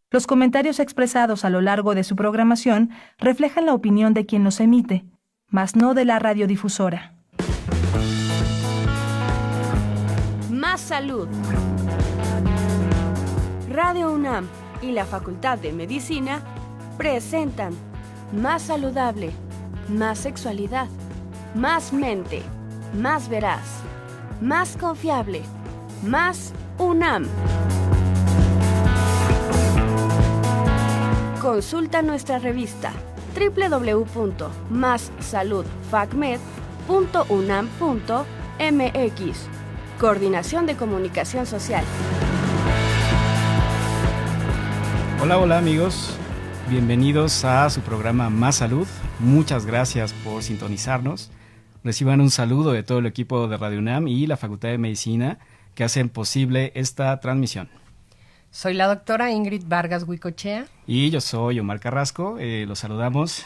Los comentarios expresados a lo largo de su programación reflejan la opinión de quien los emite, mas no de la radiodifusora. Más salud. Radio UNAM y la Facultad de Medicina presentan Más saludable, más sexualidad, más mente, más veraz, más confiable, más UNAM. Consulta nuestra revista www.massaludfacmed.unam.mx. Coordinación de Comunicación Social. Hola amigos, bienvenidos a su programa Más Salud. Muchas gracias por sintonizarnos. Reciban un saludo de todo el equipo de Radio UNAM y la Facultad de Medicina que hacen posible esta transmisión. Soy la doctora Ingrid Vargas Huicochea. Y yo soy Omar Carrasco, los saludamos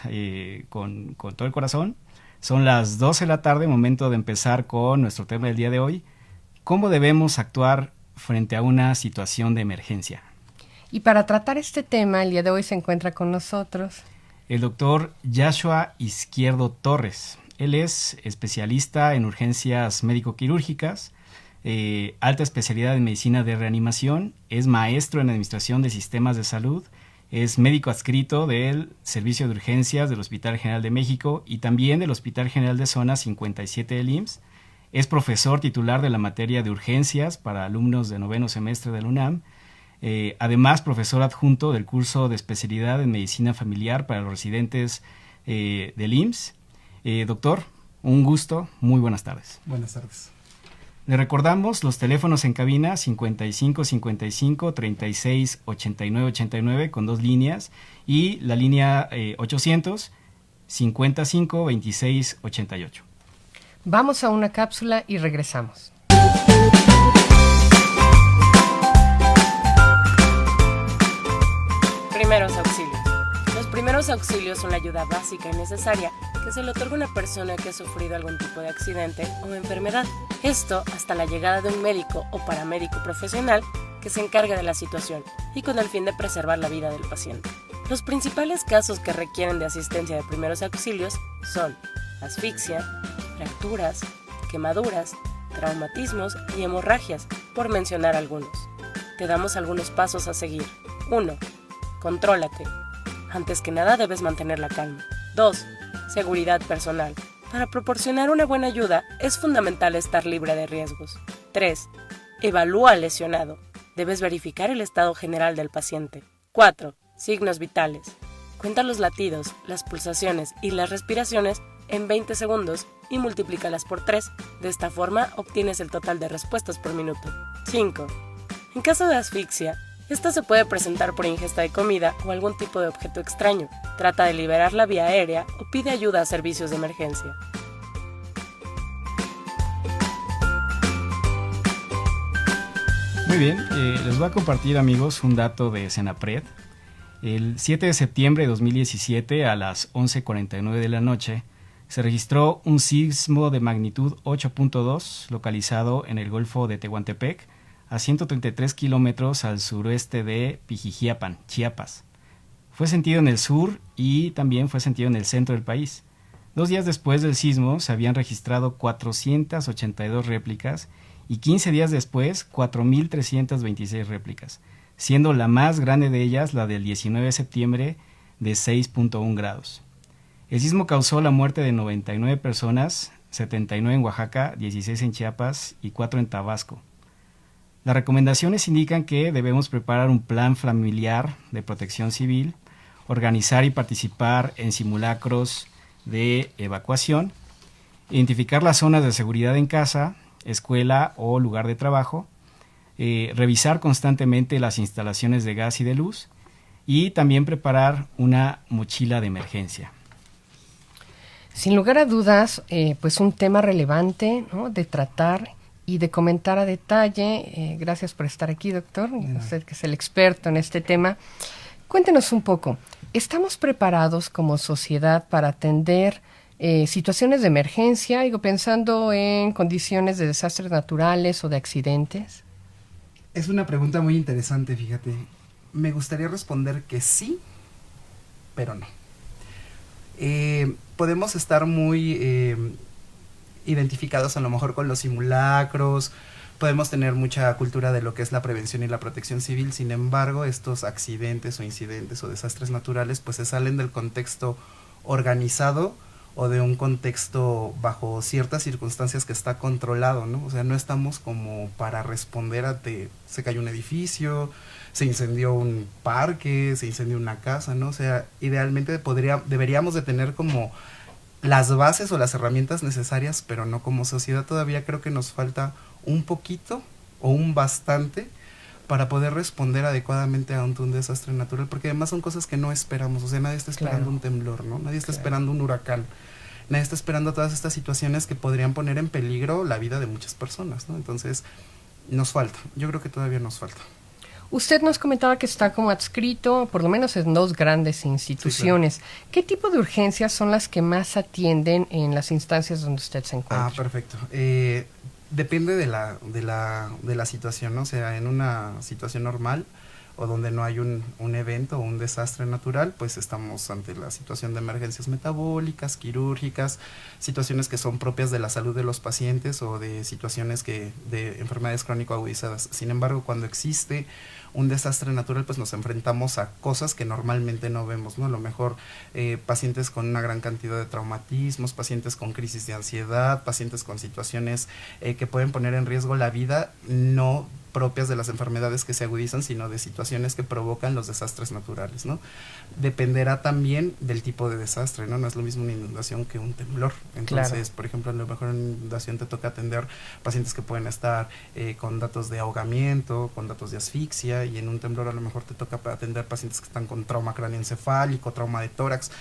con todo el corazón. Son las 12 de la tarde, momento de empezar con nuestro tema del día de hoy. ¿Cómo debemos actuar frente a una situación de emergencia? Y para tratar este tema, el día de hoy se encuentra con nosotros el doctor Yashua Izquierdo Torres. Él es especialista en urgencias médico-quirúrgicas, alta especialidad en medicina de reanimación, es maestro en administración de sistemas de salud, es médico adscrito del Servicio de Urgencias del Hospital General de México y también del Hospital General de Zona 57 del IMSS, es profesor titular de la materia de urgencias para alumnos de noveno semestre del UNAM, además profesor adjunto del curso de especialidad en medicina familiar para los residentes del IMSS. Doctor, un gusto, muy buenas tardes. Buenas tardes. Le recordamos los teléfonos en cabina 55 55 36 89 89 con 2 líneas y la línea 800 55 26 88. Vamos a una cápsula y regresamos. Primeros auxilios. Los primeros auxilios son la ayuda básica y necesaria que se le otorga a una persona que ha sufrido algún tipo de accidente o enfermedad. Esto hasta la llegada de un médico o paramédico profesional que se encargue de la situación y con el fin de preservar la vida del paciente. Los principales casos que requieren de asistencia de primeros auxilios son asfixia, fracturas, quemaduras, traumatismos y hemorragias, por mencionar algunos. Te damos algunos pasos a seguir. 1. Contrólate. Antes que nada debes mantener la calma. 2. Seguridad personal. Para proporcionar una buena ayuda es fundamental estar libre de riesgos. 3. Evalúa al lesionado. Debes verificar el estado general del paciente. 4. Signos vitales. Cuenta los latidos, las pulsaciones y las respiraciones en 20 segundos y multiplícalas por 3. De esta forma obtienes el total de respuestas por minuto. 5. En caso de asfixia, esta se puede presentar por ingesta de comida o algún tipo de objeto extraño. Trata de liberar la vía aérea o pide ayuda a servicios de emergencia. Muy bien, les voy a compartir, amigos, un dato de Senapred. El 7 de septiembre de 2017 a las 11:49 de la noche se registró un sismo de magnitud 8.2 localizado en el Golfo de Tehuantepec, a 133 kilómetros al suroeste de Pijijiapan, Chiapas. Fue sentido en el sur y también fue sentido en el centro del país. 2 días después del sismo se habían registrado 482 réplicas y 15 días después 4.326 réplicas, siendo la más grande de ellas la del 19 de septiembre de 6.1 grados. El sismo causó la muerte de 99 personas, 79 en Oaxaca, 16 en Chiapas y 4 en Tabasco. Las recomendaciones indican que debemos preparar un plan familiar de protección civil, organizar y participar en simulacros de evacuación, identificar las zonas de seguridad en casa, escuela o lugar de trabajo, revisar constantemente las instalaciones de gas y de luz y también preparar una mochila de emergencia. Sin lugar a dudas, pues un tema relevante, ¿no?, de tratar y de comentar a detalle. Gracias por estar aquí, doctor. Usted que es el experto en este tema. Cuéntenos un poco, ¿estamos preparados como sociedad para atender situaciones de emergencia? Digo, pensando en condiciones de desastres naturales o de accidentes. Es una pregunta muy interesante, fíjate. Me gustaría responder que sí, pero no. Podemos estar muy identificados a lo mejor con los simulacros, podemos tener mucha cultura de lo que es la prevención y la protección civil, sin embargo, estos accidentes o incidentes o desastres naturales pues se salen del contexto organizado o de un contexto bajo ciertas circunstancias que está controlado, ¿no? O sea, no estamos como para responder a se cayó un edificio, se incendió un parque, se incendió una casa, ¿no? O sea, idealmente deberíamos de tener como las bases o las herramientas necesarias, pero no como sociedad todavía creo que nos falta un poquito o un bastante para poder responder adecuadamente a un desastre natural, porque además son cosas que no esperamos, o sea, nadie está esperando un temblor, ¿no? Nadie está esperando un huracán, nadie está esperando todas estas situaciones que podrían poner en peligro la vida de muchas personas, ¿no? Entonces, nos falta, yo creo que todavía nos falta. Usted nos comentaba que está como adscrito, por lo menos en 2 grandes instituciones. Sí, claro. ¿Qué tipo de urgencias son las que más atienden en las instancias donde usted se encuentra? Perfecto. Depende de la situación, ¿no? O sea, en una situación normal o donde no hay un evento o un desastre natural, pues estamos ante la situación de emergencias metabólicas, quirúrgicas, situaciones que son propias de la salud de los pacientes o de situaciones de enfermedades crónico agudizadas. Sin embargo, cuando existe un desastre natural, pues nos enfrentamos a cosas que normalmente no vemos, ¿no? A lo mejor pacientes con una gran cantidad de traumatismos, pacientes con crisis de ansiedad, pacientes con situaciones que pueden poner en riesgo la vida, no propias de las enfermedades que se agudizan, sino de situaciones que provocan los desastres naturales, ¿no? Dependerá también del tipo de desastre, ¿no? No es lo mismo una inundación que un temblor. Entonces, claro, por ejemplo, a lo mejor en una inundación te toca atender pacientes que pueden estar con datos de ahogamiento, con datos de asfixia, y en un temblor a lo mejor te toca atender pacientes que están con trauma cráneoencefálico, trauma de tórax.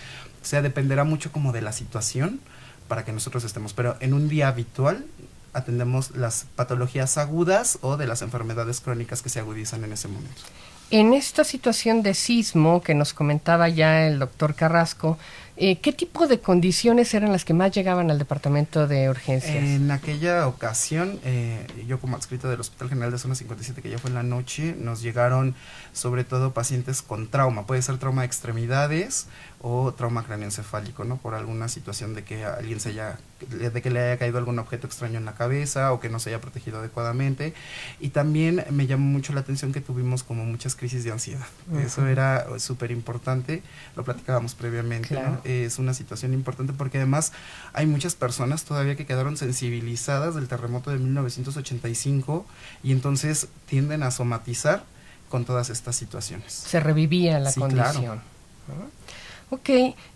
O sea, dependerá mucho como de la situación para que nosotros estemos, pero en un día habitual atendemos las patologías agudas o de las enfermedades crónicas que se agudizan en ese momento. En esta situación de sismo que nos comentaba ya el doctor Carrasco, ¿qué tipo de condiciones eran las que más llegaban al departamento de urgencias? En aquella ocasión, yo como adscrito del Hospital General de Zona 57, que ya fue en la noche, nos llegaron sobre todo pacientes con trauma. Puede ser trauma de extremidades o trauma cráneoencefálico, ¿no? Por alguna situación de que alguien de que le haya caído algún objeto extraño en la cabeza o que no se haya protegido adecuadamente. Y también me llamó mucho la atención que tuvimos como muchas crisis de ansiedad. Uh-huh. Eso era súper importante, lo platicábamos previamente, claro, ¿no? Es una situación importante porque además hay muchas personas todavía que quedaron sensibilizadas del terremoto de 1985 y entonces tienden a somatizar con todas estas situaciones. Se revivía la condición. Claro. Ok,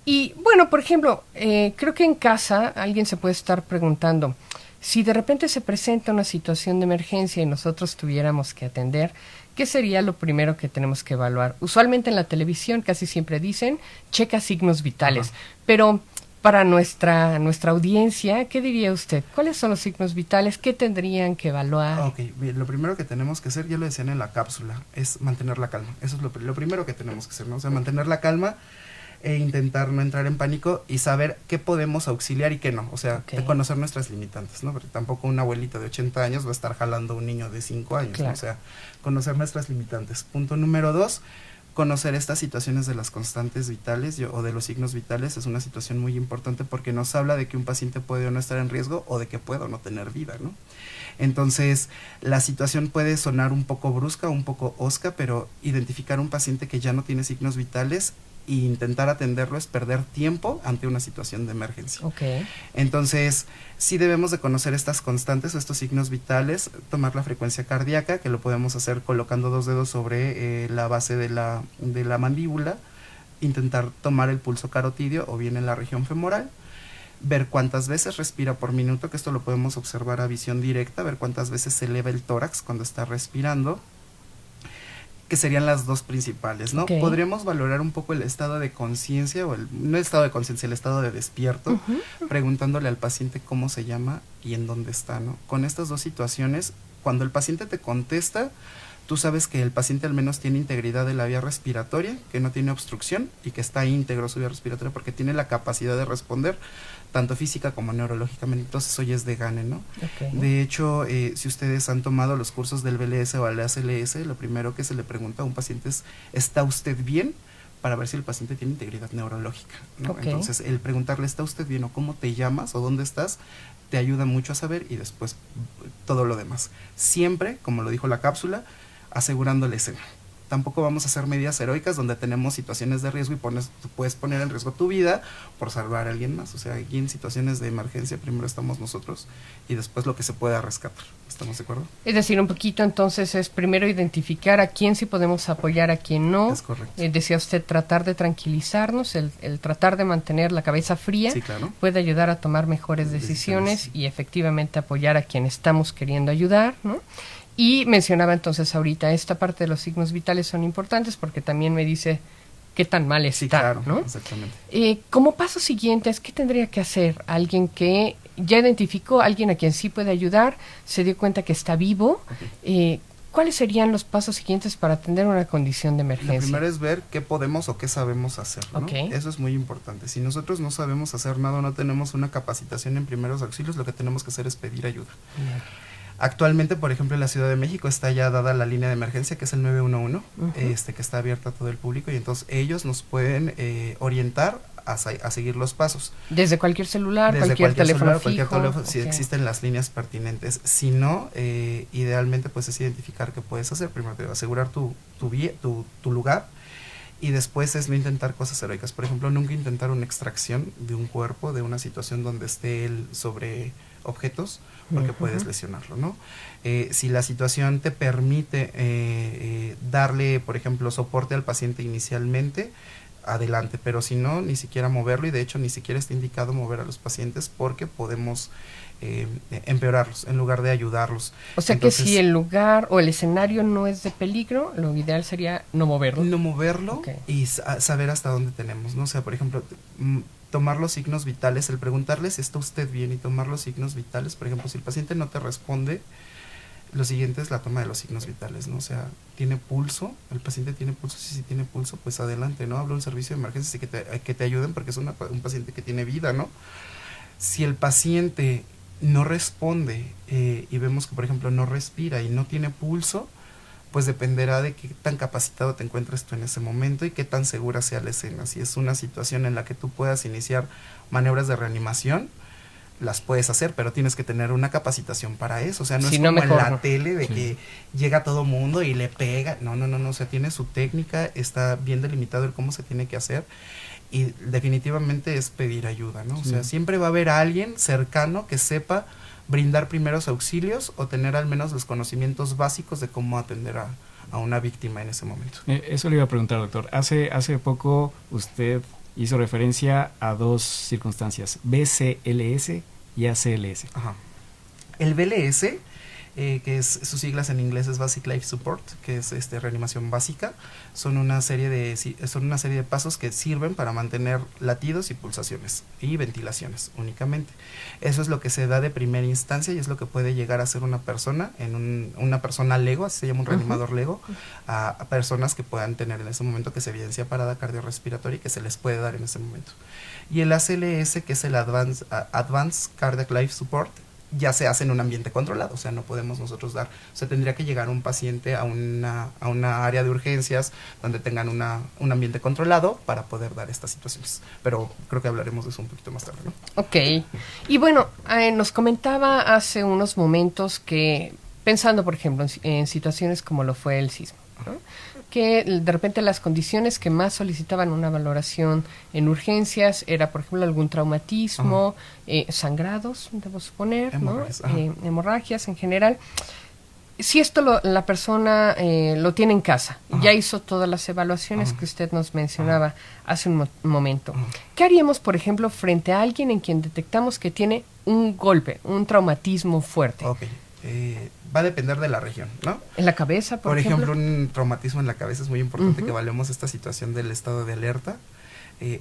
y bueno, por ejemplo, creo que en casa alguien se puede estar preguntando, si de repente se presenta una situación de emergencia y nosotros tuviéramos que atender, ¿qué sería lo primero que tenemos que evaluar? Usualmente en la televisión casi siempre dicen, checa signos vitales, pero para nuestra audiencia, ¿qué diría usted? ¿Cuáles son los signos vitales? ¿Qué tendrían que evaluar? Ok, bien, lo primero que tenemos que hacer, ya lo decían en la cápsula, es mantener la calma. Eso es lo primero que tenemos que hacer, ¿no? O sea, mantener la calma e intentar no entrar en pánico y saber qué podemos auxiliar y qué no. O sea, de conocer nuestras limitantes, ¿no? Porque tampoco una abuelita de 80 años va a estar jalando a un niño de 5 años, claro, ¿no? O sea, conocer nuestras limitantes. Punto número 2, conocer estas situaciones de las constantes vitales o de los signos vitales es una situación muy importante porque nos habla de que un paciente puede o no estar en riesgo o de que puede o no tener vida, ¿no? Entonces, la situación puede sonar un poco brusca, un poco hosca, pero identificar un paciente que ya no tiene signos vitales e intentar atenderlo es perder tiempo ante una situación de emergencia. Okay. Entonces, sí debemos de conocer estas constantes, estos signos vitales, tomar la frecuencia cardíaca, que lo podemos hacer colocando 2 dedos sobre la base de la mandíbula, intentar tomar el pulso carotidio o bien en la región femoral, ver cuántas veces respira por minuto, que esto lo podemos observar a visión directa, ver cuántas veces se eleva el tórax cuando está respirando, que serían las 2 principales, ¿no? Okay. Podríamos valorar un poco el estado de conciencia, o no el estado de conciencia, el estado de despierto, preguntándole al paciente cómo se llama y en dónde está, ¿no? Con estas 2 situaciones, cuando el paciente te contesta, tú sabes que el paciente al menos tiene integridad de la vía respiratoria, que no tiene obstrucción y que está íntegro su vía respiratoria porque tiene la capacidad de responder tanto física como neurológicamente. Entonces eso ya es de gane, ¿no? Okay. De hecho, si ustedes han tomado los cursos del BLS o el ACLS, lo primero que se le pregunta a un paciente es, ¿está usted bien? Para ver si el paciente tiene integridad neurológica, ¿no? Okay. Entonces, el preguntarle, ¿está usted bien? O ¿cómo te llamas? O ¿dónde estás? Te ayuda mucho a saber y después todo lo demás. Siempre, como lo dijo la cápsula, asegurando la escena. Tampoco vamos a hacer medidas heroicas donde tenemos situaciones de riesgo y puedes poner en riesgo tu vida por salvar a alguien más. O sea, aquí en situaciones de emergencia primero estamos nosotros y después lo que se pueda rescatar. ¿Estamos de acuerdo? Es decir, un poquito entonces es primero identificar a quién sí podemos apoyar, a quién no. Es correcto. Decía usted tratar de tranquilizarnos, el tratar de mantener la cabeza fría, Sí, claro. puede ayudar a tomar mejores decisiones y efectivamente apoyar a quien estamos queriendo ayudar, ¿no? Y mencionaba entonces ahorita, esta parte de los signos vitales son importantes porque también me dice qué tan mal está, Sí, claro, ¿no? exactamente. Como pasos siguientes, ¿qué tendría que hacer alguien que ya identificó a alguien a quien sí puede ayudar, se dio cuenta que está vivo? Okay. ¿Cuáles serían los pasos siguientes para atender una condición de emergencia? Lo primero es ver qué podemos o qué sabemos hacer, ¿no? Okay. Eso es muy importante. Si nosotros no sabemos hacer nada, no tenemos una capacitación en primeros auxilios, lo que tenemos que hacer es pedir ayuda. Bien. Actualmente, por ejemplo, en la Ciudad de México está ya dada la línea de emergencia, que es el 911, que está abierta a todo el público, y entonces ellos nos pueden orientar a seguir los pasos. Desde cualquier celular, Desde cualquier teléfono celular, fijo. cualquier teléfono, si Okay. existen las líneas pertinentes. Si no, idealmente pues es identificar qué puedes hacer. Primero asegurar tu lugar, y después es no intentar cosas heroicas. Por ejemplo, nunca intentar una extracción de un cuerpo, de una situación donde esté él sobre objetos, porque puedes lesionarlo, ¿no? Si la situación te permite darle, por ejemplo, soporte al paciente inicialmente, adelante, pero si no, ni siquiera moverlo, y de hecho ni siquiera está indicado mover a los pacientes porque podemos empeorarlos en lugar de ayudarlos. O sea, entonces, que si el lugar o el escenario no es de peligro, lo ideal sería no moverlo. No moverlo, okay. Y saber hasta dónde tenemos, ¿no? O sea, por ejemplo, tomar los signos vitales, el preguntarle si está usted bien y tomar los signos vitales. Por ejemplo, si el paciente no te responde, lo siguiente es la toma de los signos vitales, ¿no? O sea, ¿tiene pulso? ¿El paciente tiene pulso? Si tiene pulso, pues adelante, ¿no? Habla un servicio de emergencia y que te ayuden porque es un paciente que tiene vida, ¿no? Si el paciente no responde y vemos que, por ejemplo, no respira y no tiene pulso, pues dependerá de qué tan capacitado te encuentres tú en ese momento y qué tan segura sea la escena. Si es una situación en la que tú puedas iniciar maniobras de reanimación, las puedes hacer, pero tienes que tener una capacitación para eso. O sea, no es como en la tele de que llega todo mundo y le pega. No. O sea, tiene su técnica, está bien delimitado el cómo se tiene que hacer, y definitivamente es pedir ayuda, ¿no? O sea, siempre va a haber alguien cercano que sepa brindar primeros auxilios o tener al menos los conocimientos básicos de cómo atender a una víctima en ese momento. Eso le iba a preguntar, doctor. Hace poco usted hizo referencia a dos circunstancias, BCLS y ACLS. Ajá. El BLS, que es sus siglas en inglés es Basic Life Support, que es reanimación básica, son una serie de pasos que sirven para mantener latidos y pulsaciones y ventilaciones únicamente. Eso es lo que se da de primera instancia y es lo que puede llegar a ser una persona una persona LEGO, así se llama un reanimador LEGO, a personas que puedan tener en ese momento que se evidencia parada cardiorrespiratoria y que se les puede dar en ese momento. Y el ACLS, que es el Advanced Cardiac Life Support, ya se hace en un ambiente controlado, o sea, no podemos nosotros dar, o sea, tendría que llegar un paciente a una área de urgencias donde tengan un ambiente controlado para poder dar estas situaciones, pero creo que hablaremos de eso un poquito más tarde, ¿no? Ok, y bueno, nos comentaba hace unos momentos que, pensando por ejemplo en situaciones como lo fue el sismo, ¿no? Que de repente las condiciones que más solicitaban una valoración en urgencias era, por ejemplo, algún traumatismo, sangrados, debo suponer, hemorragias, ¿no? Hemorragias en general. Si esto la persona lo tiene en casa, ya hizo todas las evaluaciones que usted nos mencionaba hace un momento, ¿qué haríamos, por ejemplo, frente a alguien en quien detectamos que tiene un golpe, un traumatismo fuerte? Ok. Va a depender de la región, ¿no? ¿En la cabeza, por ejemplo? Un traumatismo en la cabeza es muy importante que evaluemos esta situación del estado de alerta.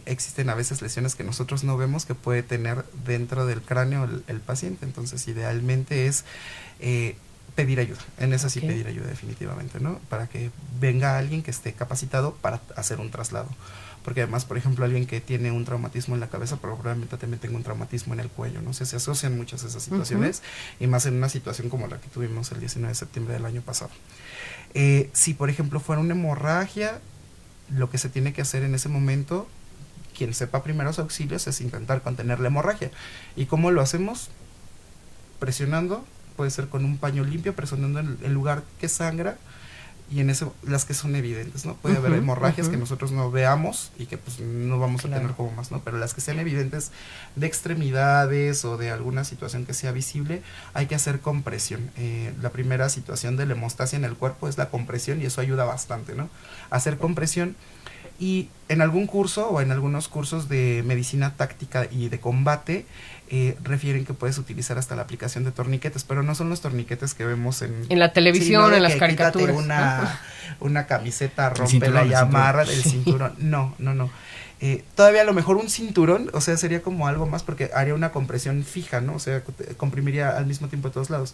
Existen a veces lesiones que nosotros no vemos que puede tener dentro del cráneo el paciente, entonces idealmente es pedir ayuda, en esa sí Ok. pedir ayuda definitivamente, ¿no? Para que venga alguien que esté capacitado para hacer un traslado. Porque además, por ejemplo, alguien que tiene un traumatismo en la cabeza, probablemente también tenga un traumatismo en el cuello, ¿no? O sea, se asocian muchas de esas situaciones, y más en una situación como la que tuvimos el 19 de septiembre del año pasado. Si, por ejemplo, fuera una hemorragia, lo que se tiene que hacer en ese momento, quien sepa primeros auxilios, es intentar contener la hemorragia. ¿Y cómo lo hacemos? Presionando, puede ser con un paño limpio, presionando el lugar que sangra, y en eso las que son evidentes, ¿no? Puede haber hemorragias que nosotros no veamos y que pues no vamos a tener como más, ¿no? Pero las que sean evidentes de extremidades o de alguna situación que sea visible, hay que hacer compresión. La primera situación de la hemostasia en el cuerpo es la compresión, y eso ayuda bastante, ¿no? Hacer compresión. Y en algún curso o en algunos cursos de medicina táctica y de combate refieren que puedes utilizar hasta la aplicación de torniquetes, pero no son los torniquetes que vemos en la televisión, sí, no, en las que caricaturas. quítate una camiseta, El rompe cinturón, la llamarra del cinturón. No. Todavía a lo mejor un cinturón, o sea, sería como algo más, porque haría una compresión fija, ¿no? O sea, comprimiría al mismo tiempo de todos lados.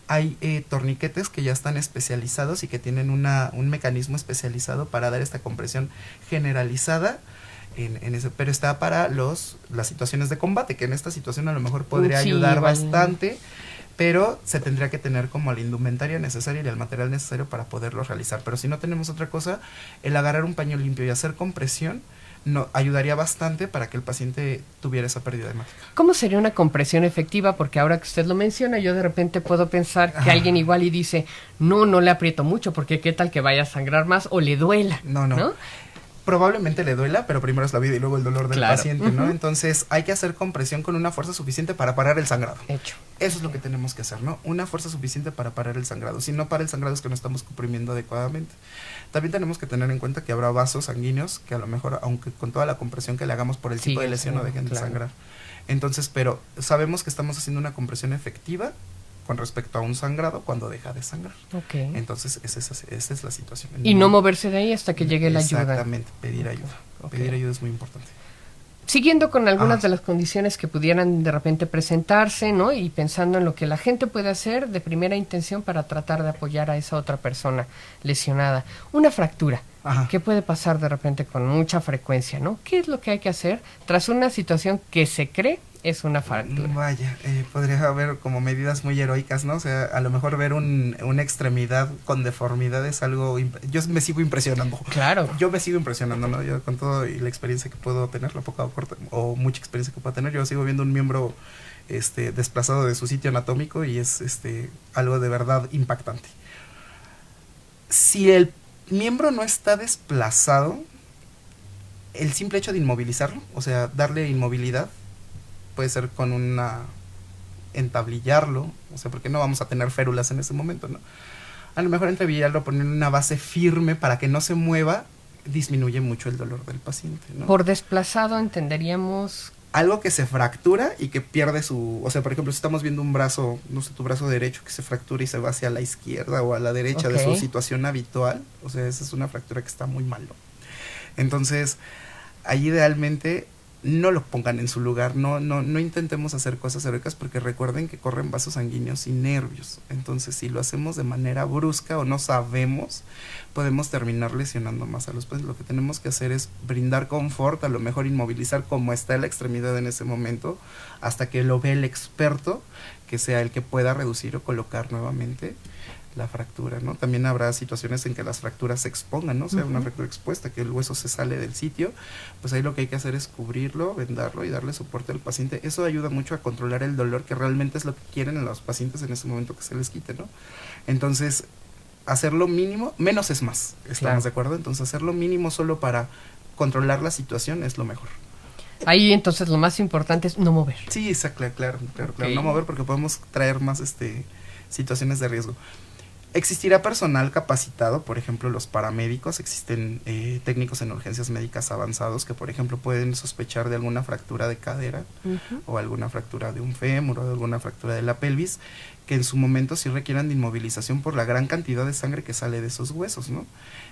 Hay torniquetes que ya están especializados y que tienen un mecanismo especializado para dar esta compresión generalizada en ese, pero está para las situaciones de combate, que en esta situación a lo mejor podría Sí, ayudar vale. bastante, pero se tendría que tener como la indumentaria necesaria y el material necesario para poderlo realizar. Pero si no tenemos otra cosa, el agarrar un paño limpio y hacer compresión ayudaría bastante para que el paciente tuviera esa pérdida hemática. ¿Cómo sería una compresión efectiva? Porque ahora que usted lo menciona, yo de repente puedo pensar que alguien igual y dice, no le aprieto mucho, porque qué tal que vaya a sangrar más o le duela. No. Probablemente le duela, pero primero es la vida y luego el dolor del Claro. paciente, ¿no? Entonces hay que hacer compresión con una fuerza suficiente para parar el sangrado. Hecho. Eso es lo que tenemos que hacer, ¿no? Una fuerza suficiente para parar el sangrado. Si no para el sangrado es que no estamos comprimiendo adecuadamente. También tenemos que tener en cuenta que habrá vasos sanguíneos que a lo mejor, aunque con toda la compresión que le hagamos por el tipo de lesión, no dejen de sangrar. Entonces, pero sabemos que estamos haciendo una compresión efectiva con respecto a un sangrado cuando deja de sangrar. Ok. Entonces, esa es la situación. Y no moverse de ahí hasta que llegue la ayuda. Exactamente, pedir ayuda. Ok. Pedir ayuda es muy importante. Siguiendo con algunas Ajá. de las condiciones que pudieran de repente presentarse, ¿no? Y pensando en lo que la gente puede hacer de primera intención para tratar de apoyar a esa otra persona lesionada. Una fractura. Ajá. ¿Qué puede pasar de repente con mucha frecuencia, no? ¿Qué es lo que hay que hacer tras una situación que se cree es una fractura? Vaya, podría haber como medidas muy heroicas, ¿no? O sea, a lo mejor ver una extremidad con deformidad es algo... Yo me sigo impresionando. Claro. Yo me sigo impresionando, ¿no? Yo con todo y la experiencia que puedo tener, la poca o corta, o mucha experiencia que pueda tener, yo sigo viendo un miembro desplazado de su sitio anatómico y es algo de verdad impactante. Si el miembro no está desplazado, el simple hecho de inmovilizarlo, o sea, darle inmovilidad, puede ser con entablillarlo, o sea, porque no vamos a tener férulas en ese momento, ¿no? A lo mejor entablillarlo, poner una base firme para que no se mueva, disminuye mucho el dolor del paciente, ¿no? Por desplazado entenderíamos... Algo que se fractura y que pierde o sea, por ejemplo, si estamos viendo un brazo, no sé, tu brazo derecho que se fractura y se va hacia la izquierda o a la derecha de su Ok. situación habitual, o sea, esa es una fractura que está muy mal, ¿no? Entonces, ahí idealmente no lo pongan en su lugar, no intentemos hacer cosas heroicas porque recuerden que corren vasos sanguíneos y nervios. Entonces, si lo hacemos de manera brusca o no sabemos, podemos terminar lesionando más a los pacientes. Lo que tenemos que hacer es brindar confort, a lo mejor inmovilizar como está la extremidad en ese momento, hasta que lo ve el experto, que sea el que pueda reducir o colocar nuevamente la fractura, ¿no? También habrá situaciones en que las fracturas se expongan, ¿no? O sea, una fractura expuesta, que el hueso se sale del sitio, pues ahí lo que hay que hacer es cubrirlo, vendarlo y darle soporte al paciente. Eso ayuda mucho a controlar el dolor, que realmente es lo que quieren en los pacientes en ese momento que se les quite, ¿no? Entonces, hacer lo mínimo, menos es más, ¿estamos Claro. de acuerdo? Entonces, hacer lo mínimo solo para controlar la situación es lo mejor. Ahí entonces lo más importante es no mover. Sí, claro, Ok. no mover porque podemos traer más situaciones de riesgo. Existirá personal capacitado, por ejemplo, los paramédicos, existen técnicos en urgencias médicas avanzados que, por ejemplo, pueden sospechar de alguna fractura de cadera o alguna fractura de un fémur o de alguna fractura de la pelvis, que en su momento sí requieran de inmovilización por la gran cantidad de sangre que sale de esos huesos, ¿no?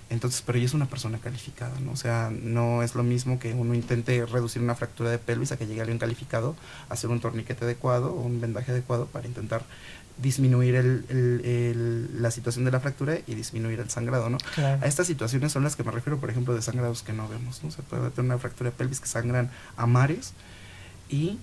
Entonces, pero ella es una persona calificada, ¿no? O sea, no es lo mismo que uno intente reducir una fractura de pelvis a que llegue alguien calificado a hacer un torniquete adecuado o un vendaje adecuado para intentar disminuir la situación de la fractura y disminuir el sangrado, ¿no? Claro. A estas situaciones son las que me refiero, por ejemplo, de sangrados que no vemos, ¿no? Se puede tener una fractura de pelvis que sangran a mares y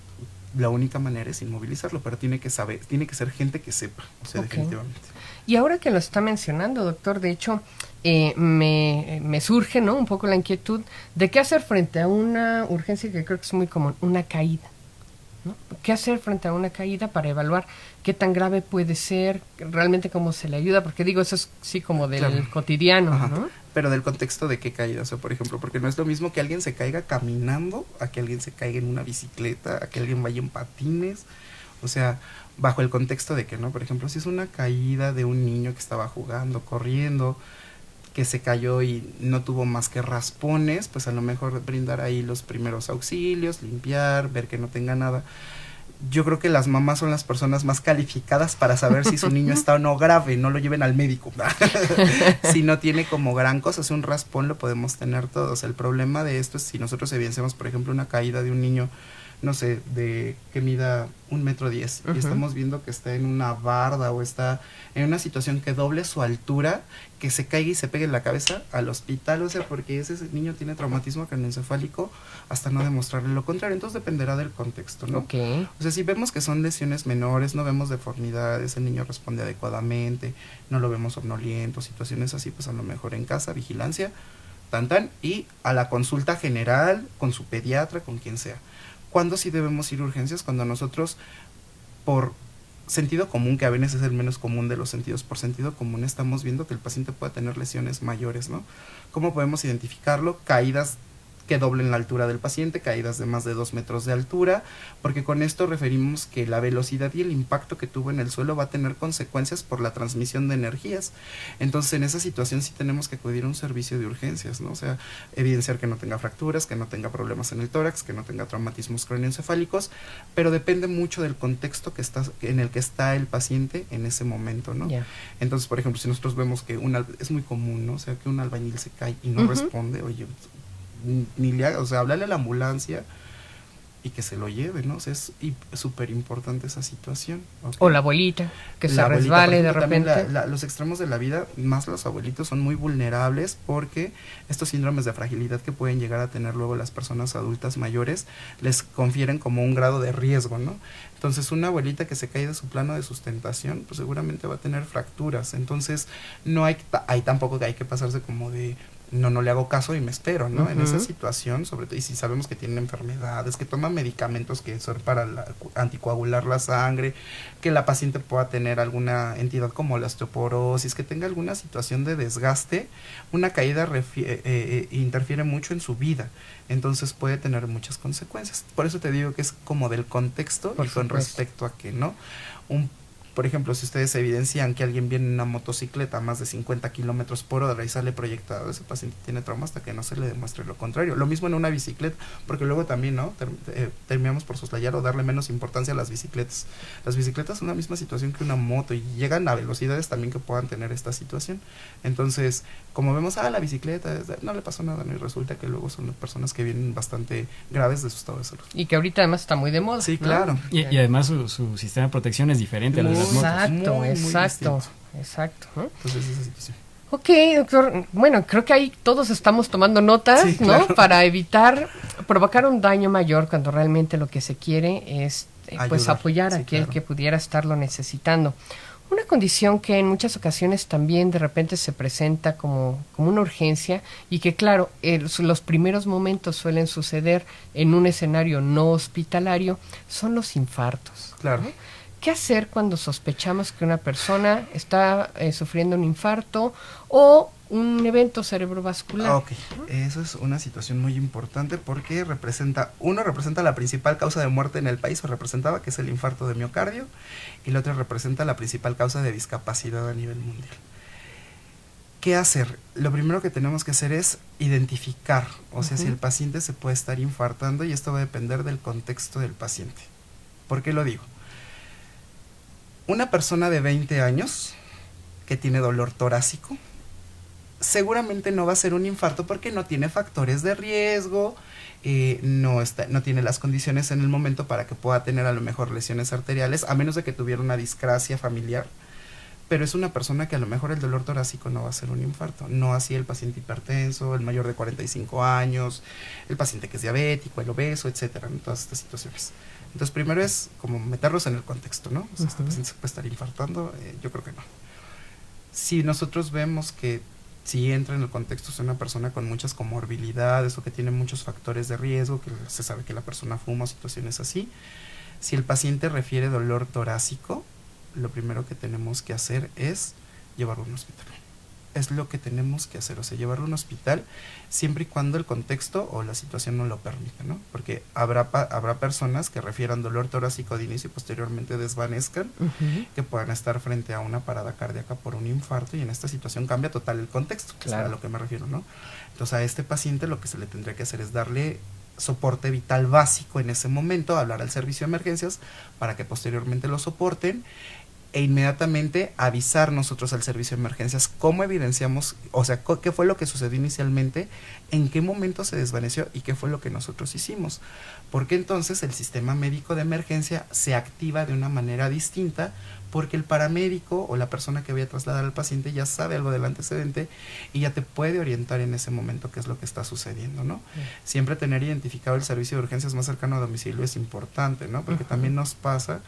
la única manera es inmovilizarlo, pero tiene que ser gente que sepa, o sea, definitivamente. Y ahora que lo está mencionando, doctor, de hecho, me surge, ¿no?, un poco la inquietud de qué hacer frente a una urgencia que creo que es muy común, una caída, ¿no? ¿Qué hacer frente a una caída para evaluar qué tan grave puede ser, realmente cómo se le ayuda? Porque digo, eso es sí como del cotidiano, Ajá. ¿no? Pero del contexto de qué caída, o sea, por ejemplo, porque no es lo mismo que alguien se caiga caminando, a que alguien se caiga en una bicicleta, a que alguien vaya en patines, o sea, bajo el contexto de que, ¿no? Por ejemplo, si es una caída de un niño que estaba jugando, corriendo, que se cayó y no tuvo más que raspones, pues a lo mejor brindar ahí los primeros auxilios, limpiar, ver que no tenga nada. Yo creo que las mamás son las personas más calificadas para saber si su niño está o no grave, no lo lleven al médico. Si no tiene como gran cosa, si un raspón lo podemos tener todos. El problema de esto es si nosotros evidenciamos, por ejemplo, una caída de un niño, no sé, de que mida 1,10 metros, y estamos viendo que está en una barda o está en una situación que doble su altura, que se caiga y se pegue en la cabeza al hospital, o sea, porque ese niño tiene traumatismo craneoencefálico hasta no demostrarle lo contrario. Entonces dependerá del contexto, ¿no? Okay. O sea, si vemos que son lesiones menores, no vemos deformidades, el niño responde adecuadamente, no lo vemos somnoliento, situaciones así, pues a lo mejor en casa, vigilancia, y a la consulta general con su pediatra, con quien sea. ¿Cuándo sí debemos ir a urgencias? Cuando nosotros, por sentido común, que a veces es el menos común de los sentidos, por sentido común estamos viendo que el paciente puede tener lesiones mayores, ¿no? ¿Cómo podemos identificarlo? Caídas que doblen la altura del paciente, caídas de más de 2 metros de altura, porque con esto referimos que la velocidad y el impacto que tuvo en el suelo va a tener consecuencias por la transmisión de energías. Entonces, en esa situación sí tenemos que acudir a un servicio de urgencias, ¿no? O sea, evidenciar que no tenga fracturas, que no tenga problemas en el tórax, que no tenga traumatismos craneoencefálicos, pero depende mucho del contexto en el que está el paciente en ese momento, ¿no? Yeah. Entonces, por ejemplo, si nosotros vemos que es muy común, ¿no? O sea, que un albañil se cae y no responde, oye, ni le haga, o sea, hablarle a la ambulancia y que se lo lleve, ¿no? O sea, es súper importante esa situación. ¿Okay? O la abuelita, que se resbale de repente. Los extremos de la vida, más los abuelitos, son muy vulnerables porque estos síndromes de fragilidad que pueden llegar a tener luego las personas adultas mayores les confieren como un grado de riesgo, ¿no? Entonces, una abuelita que se cae de su plano de sustentación, pues seguramente va a tener fracturas. Entonces, no hay tampoco que hay que pasarse como de no le hago caso y me espero, ¿no? En esa situación, sobre todo, y si sabemos que tienen enfermedades, que toman medicamentos que son para anticoagular la sangre, que la paciente pueda tener alguna entidad como la osteoporosis, que tenga alguna situación de desgaste, una caída interfiere mucho en su vida, entonces puede tener muchas consecuencias. Por eso te digo que es como del contexto y con respecto a que, ¿no? Por ejemplo, si ustedes evidencian que alguien viene en una motocicleta a más de 50 kilómetros por hora y sale proyectado, ese paciente tiene trauma hasta que no se le demuestre lo contrario. Lo mismo en una bicicleta, porque luego también, ¿no? Terminamos por soslayar o darle menos importancia a las bicicletas. Las bicicletas son la misma situación que una moto y llegan a velocidades también que puedan tener esta situación. Entonces, como vemos, la bicicleta, no le pasó nada, ¿no? Y resulta que luego son personas que vienen bastante graves de su estado de salud. Y que ahorita además está muy de moda. Sí, ¿no? Claro. Y además su sistema de protección es diferente a los de las motos. Exacto. ¿No? Entonces, esa situación. Ok, doctor. Bueno, creo que ahí todos estamos tomando notas, sí, claro, ¿no? Para evitar provocar un daño mayor cuando realmente lo que se quiere es pues apoyar a aquel que pudiera estarlo necesitando. Una condición que en muchas ocasiones también de repente se presenta como una urgencia y que claro, los primeros momentos suelen suceder en un escenario no hospitalario son los infartos. Claro. ¿No? ¿Qué hacer cuando sospechamos que una persona está sufriendo un infarto o un evento cerebrovascular? Ok, eso es una situación muy importante porque representa la principal causa de muerte en el país, o representaba, que es el infarto de miocardio, y la otra representa la principal causa de discapacidad a nivel mundial. ¿Qué hacer? Lo primero que tenemos que hacer es identificar, o sea, si el paciente se puede estar infartando, y esto va a depender del contexto del paciente. ¿Por qué lo digo? Una persona de 20 años que tiene dolor torácico seguramente no va a ser un infarto porque no tiene factores de riesgo, no tiene las condiciones en el momento para que pueda tener a lo mejor lesiones arteriales, a menos de que tuviera una discrasia familiar. Pero es una persona que a lo mejor el dolor torácico no va a ser un infarto, no así el paciente hipertenso, el mayor de 45 años, el paciente que es diabético, el obeso, etcétera, en todas estas situaciones. Entonces primero es como meterlos en el contexto, ¿no? O sea, este paciente se puede estar infartando, yo creo que no. Si nosotros vemos que si entra en el contexto es una persona con muchas comorbilidades o que tiene muchos factores de riesgo, que se sabe que la persona fuma o situaciones así, si el paciente refiere dolor torácico, lo primero que tenemos que hacer es llevarlo a un hospital. Es lo que tenemos que hacer, o sea, llevarlo a un hospital siempre y cuando el contexto o la situación no lo permita, ¿no? Porque habrá personas que refieran dolor torácico de inicio y posteriormente desvanezcan, que puedan estar frente a una parada cardíaca por un infarto, y en esta situación cambia total el contexto, que es a lo que me refiero, ¿no? Entonces a este paciente lo que se le tendría que hacer es darle soporte vital básico en ese momento, hablar al servicio de emergencias para que posteriormente lo soporten, e inmediatamente avisar nosotros al servicio de emergencias cómo evidenciamos, o sea, qué fue lo que sucedió inicialmente, en qué momento se desvaneció y qué fue lo que nosotros hicimos. Porque entonces el sistema médico de emergencia se activa de una manera distinta, porque el paramédico o la persona que vaya a trasladar al paciente ya sabe algo del antecedente y ya te puede orientar en ese momento qué es lo que está sucediendo, ¿no? Siempre tener identificado el servicio de urgencias más cercano a domicilio es importante, ¿no? Porque también nos pasa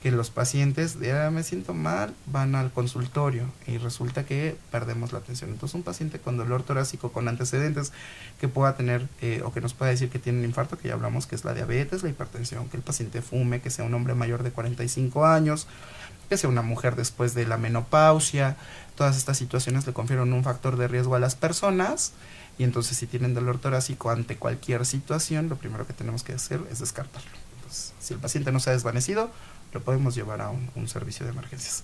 que los pacientes, me siento mal, van al consultorio y resulta que perdemos la atención. Entonces un paciente con dolor torácico, con antecedentes que pueda tener o que nos pueda decir que tiene un infarto, que ya hablamos que es la diabetes, la hipertensión, que el paciente fume, que sea un hombre mayor de 45 años, que sea una mujer después de la menopausia, todas estas situaciones le confieren un factor de riesgo a las personas, y entonces si tienen dolor torácico ante cualquier situación, lo primero que tenemos que hacer es descartarlo. Entonces, si el paciente no se ha desvanecido, lo podemos llevar a un servicio de emergencias.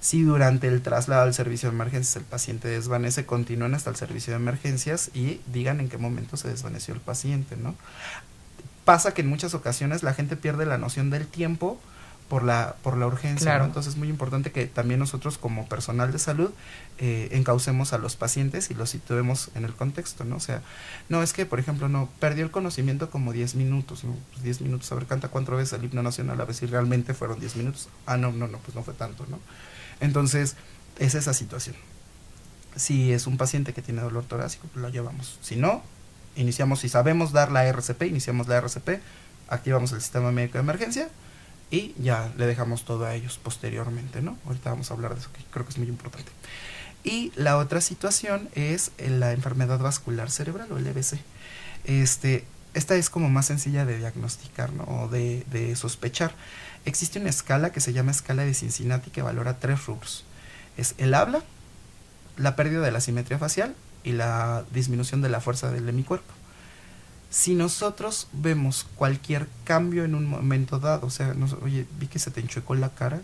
Si durante el traslado al servicio de emergencias el paciente desvanece, continúen hasta el servicio de emergencias y digan en qué momento se desvaneció el paciente, ¿no? Pasa que en muchas ocasiones la gente pierde la noción del tiempo por la urgencia, claro, ¿no? Entonces es muy importante que también nosotros como personal de salud encaucemos a los pacientes y los situemos en el contexto, ¿no? O sea, no es que, por ejemplo, no perdió el conocimiento como 10 minutos, ¿no? Pues 10 minutos, a ver, canta 4 veces el himno nacional, a ver si realmente fueron 10 minutos. No, pues no fue tanto, ¿no? Entonces, es esa situación. Si es un paciente que tiene dolor torácico, pues lo llevamos. Si no, iniciamos, si sabemos dar la RCP, iniciamos la RCP, activamos el sistema médico de emergencia, y ya le dejamos todo a ellos posteriormente, ¿no? Ahorita vamos a hablar de eso, que creo que es muy importante. Y la otra situación es la enfermedad vascular cerebral o el EVC. Esta es como más sencilla de diagnosticar, ¿no? O de sospechar. Existe una escala que se llama escala de Cincinnati que valora 3 rubros. Es el habla, la pérdida de la simetría facial y la disminución de la fuerza del hemicuerpo. Si nosotros vemos cualquier cambio en un momento dado, o sea, oye, vi que se te enchuecó la cara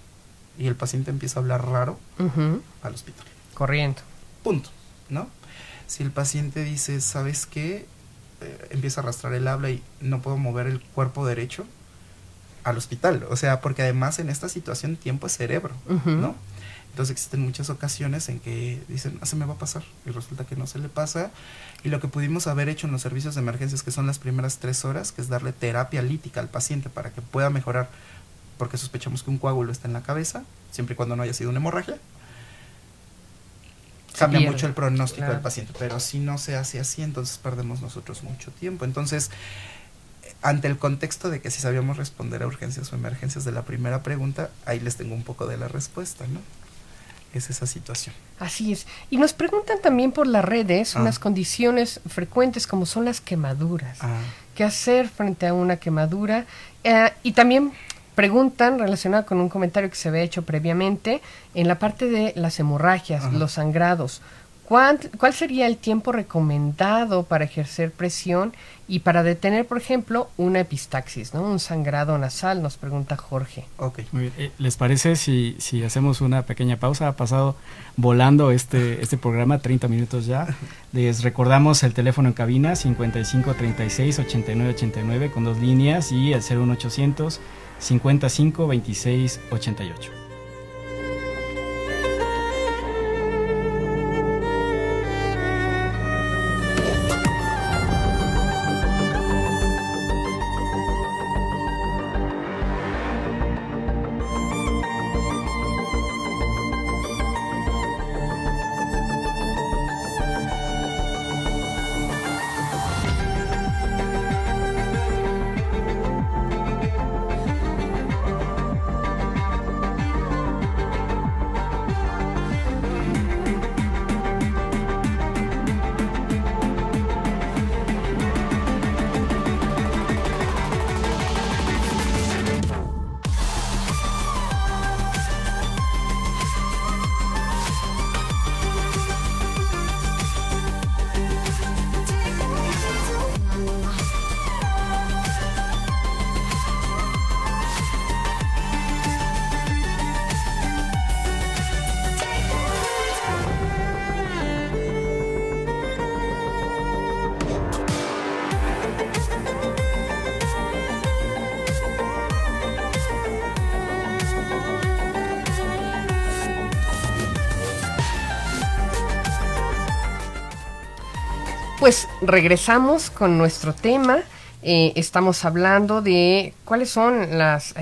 y el paciente empieza a hablar raro, al hospital. Corriendo. Punto, ¿no? Si el paciente dice, ¿sabes qué? Empieza a arrastrar el habla y no puedo mover el cuerpo derecho, al hospital. O sea, porque además en esta situación tiempo es cerebro, ¿no? Entonces existen muchas ocasiones en que dicen, se me va a pasar, y resulta que no se le pasa, y lo que pudimos haber hecho en los servicios de emergencias, que son las primeras 3 horas, que es darle terapia lítica al paciente para que pueda mejorar, porque sospechamos que un coágulo está en la cabeza, siempre y cuando no haya sido una hemorragia, cambia mucho el pronóstico del paciente, pero si no se hace así, entonces perdemos nosotros mucho tiempo. Entonces, ante el contexto de que si sabíamos responder a urgencias o emergencias de la primera pregunta, ahí les tengo un poco de la respuesta, ¿no? Es esa situación. Así es. Y nos preguntan también por las redes unas condiciones frecuentes como son las quemaduras. ¿Qué hacer frente a una quemadura? Y también preguntan, relacionado con un comentario que se había hecho previamente, en la parte de las hemorragias, los sangrados. ¿Cuál sería el tiempo recomendado para ejercer presión y para detener, por ejemplo, una epistaxis, ¿no? Un sangrado nasal, nos pregunta Jorge. Ok. Muy bien. ¿Les parece si hacemos una pequeña pausa? Ha pasado volando este programa, 30 minutos ya. Les recordamos el teléfono en cabina, 55 36 89 89, con 2 líneas, y el 01800 55 26 88. pues regresamos con nuestro tema. Estamos hablando de cuáles son las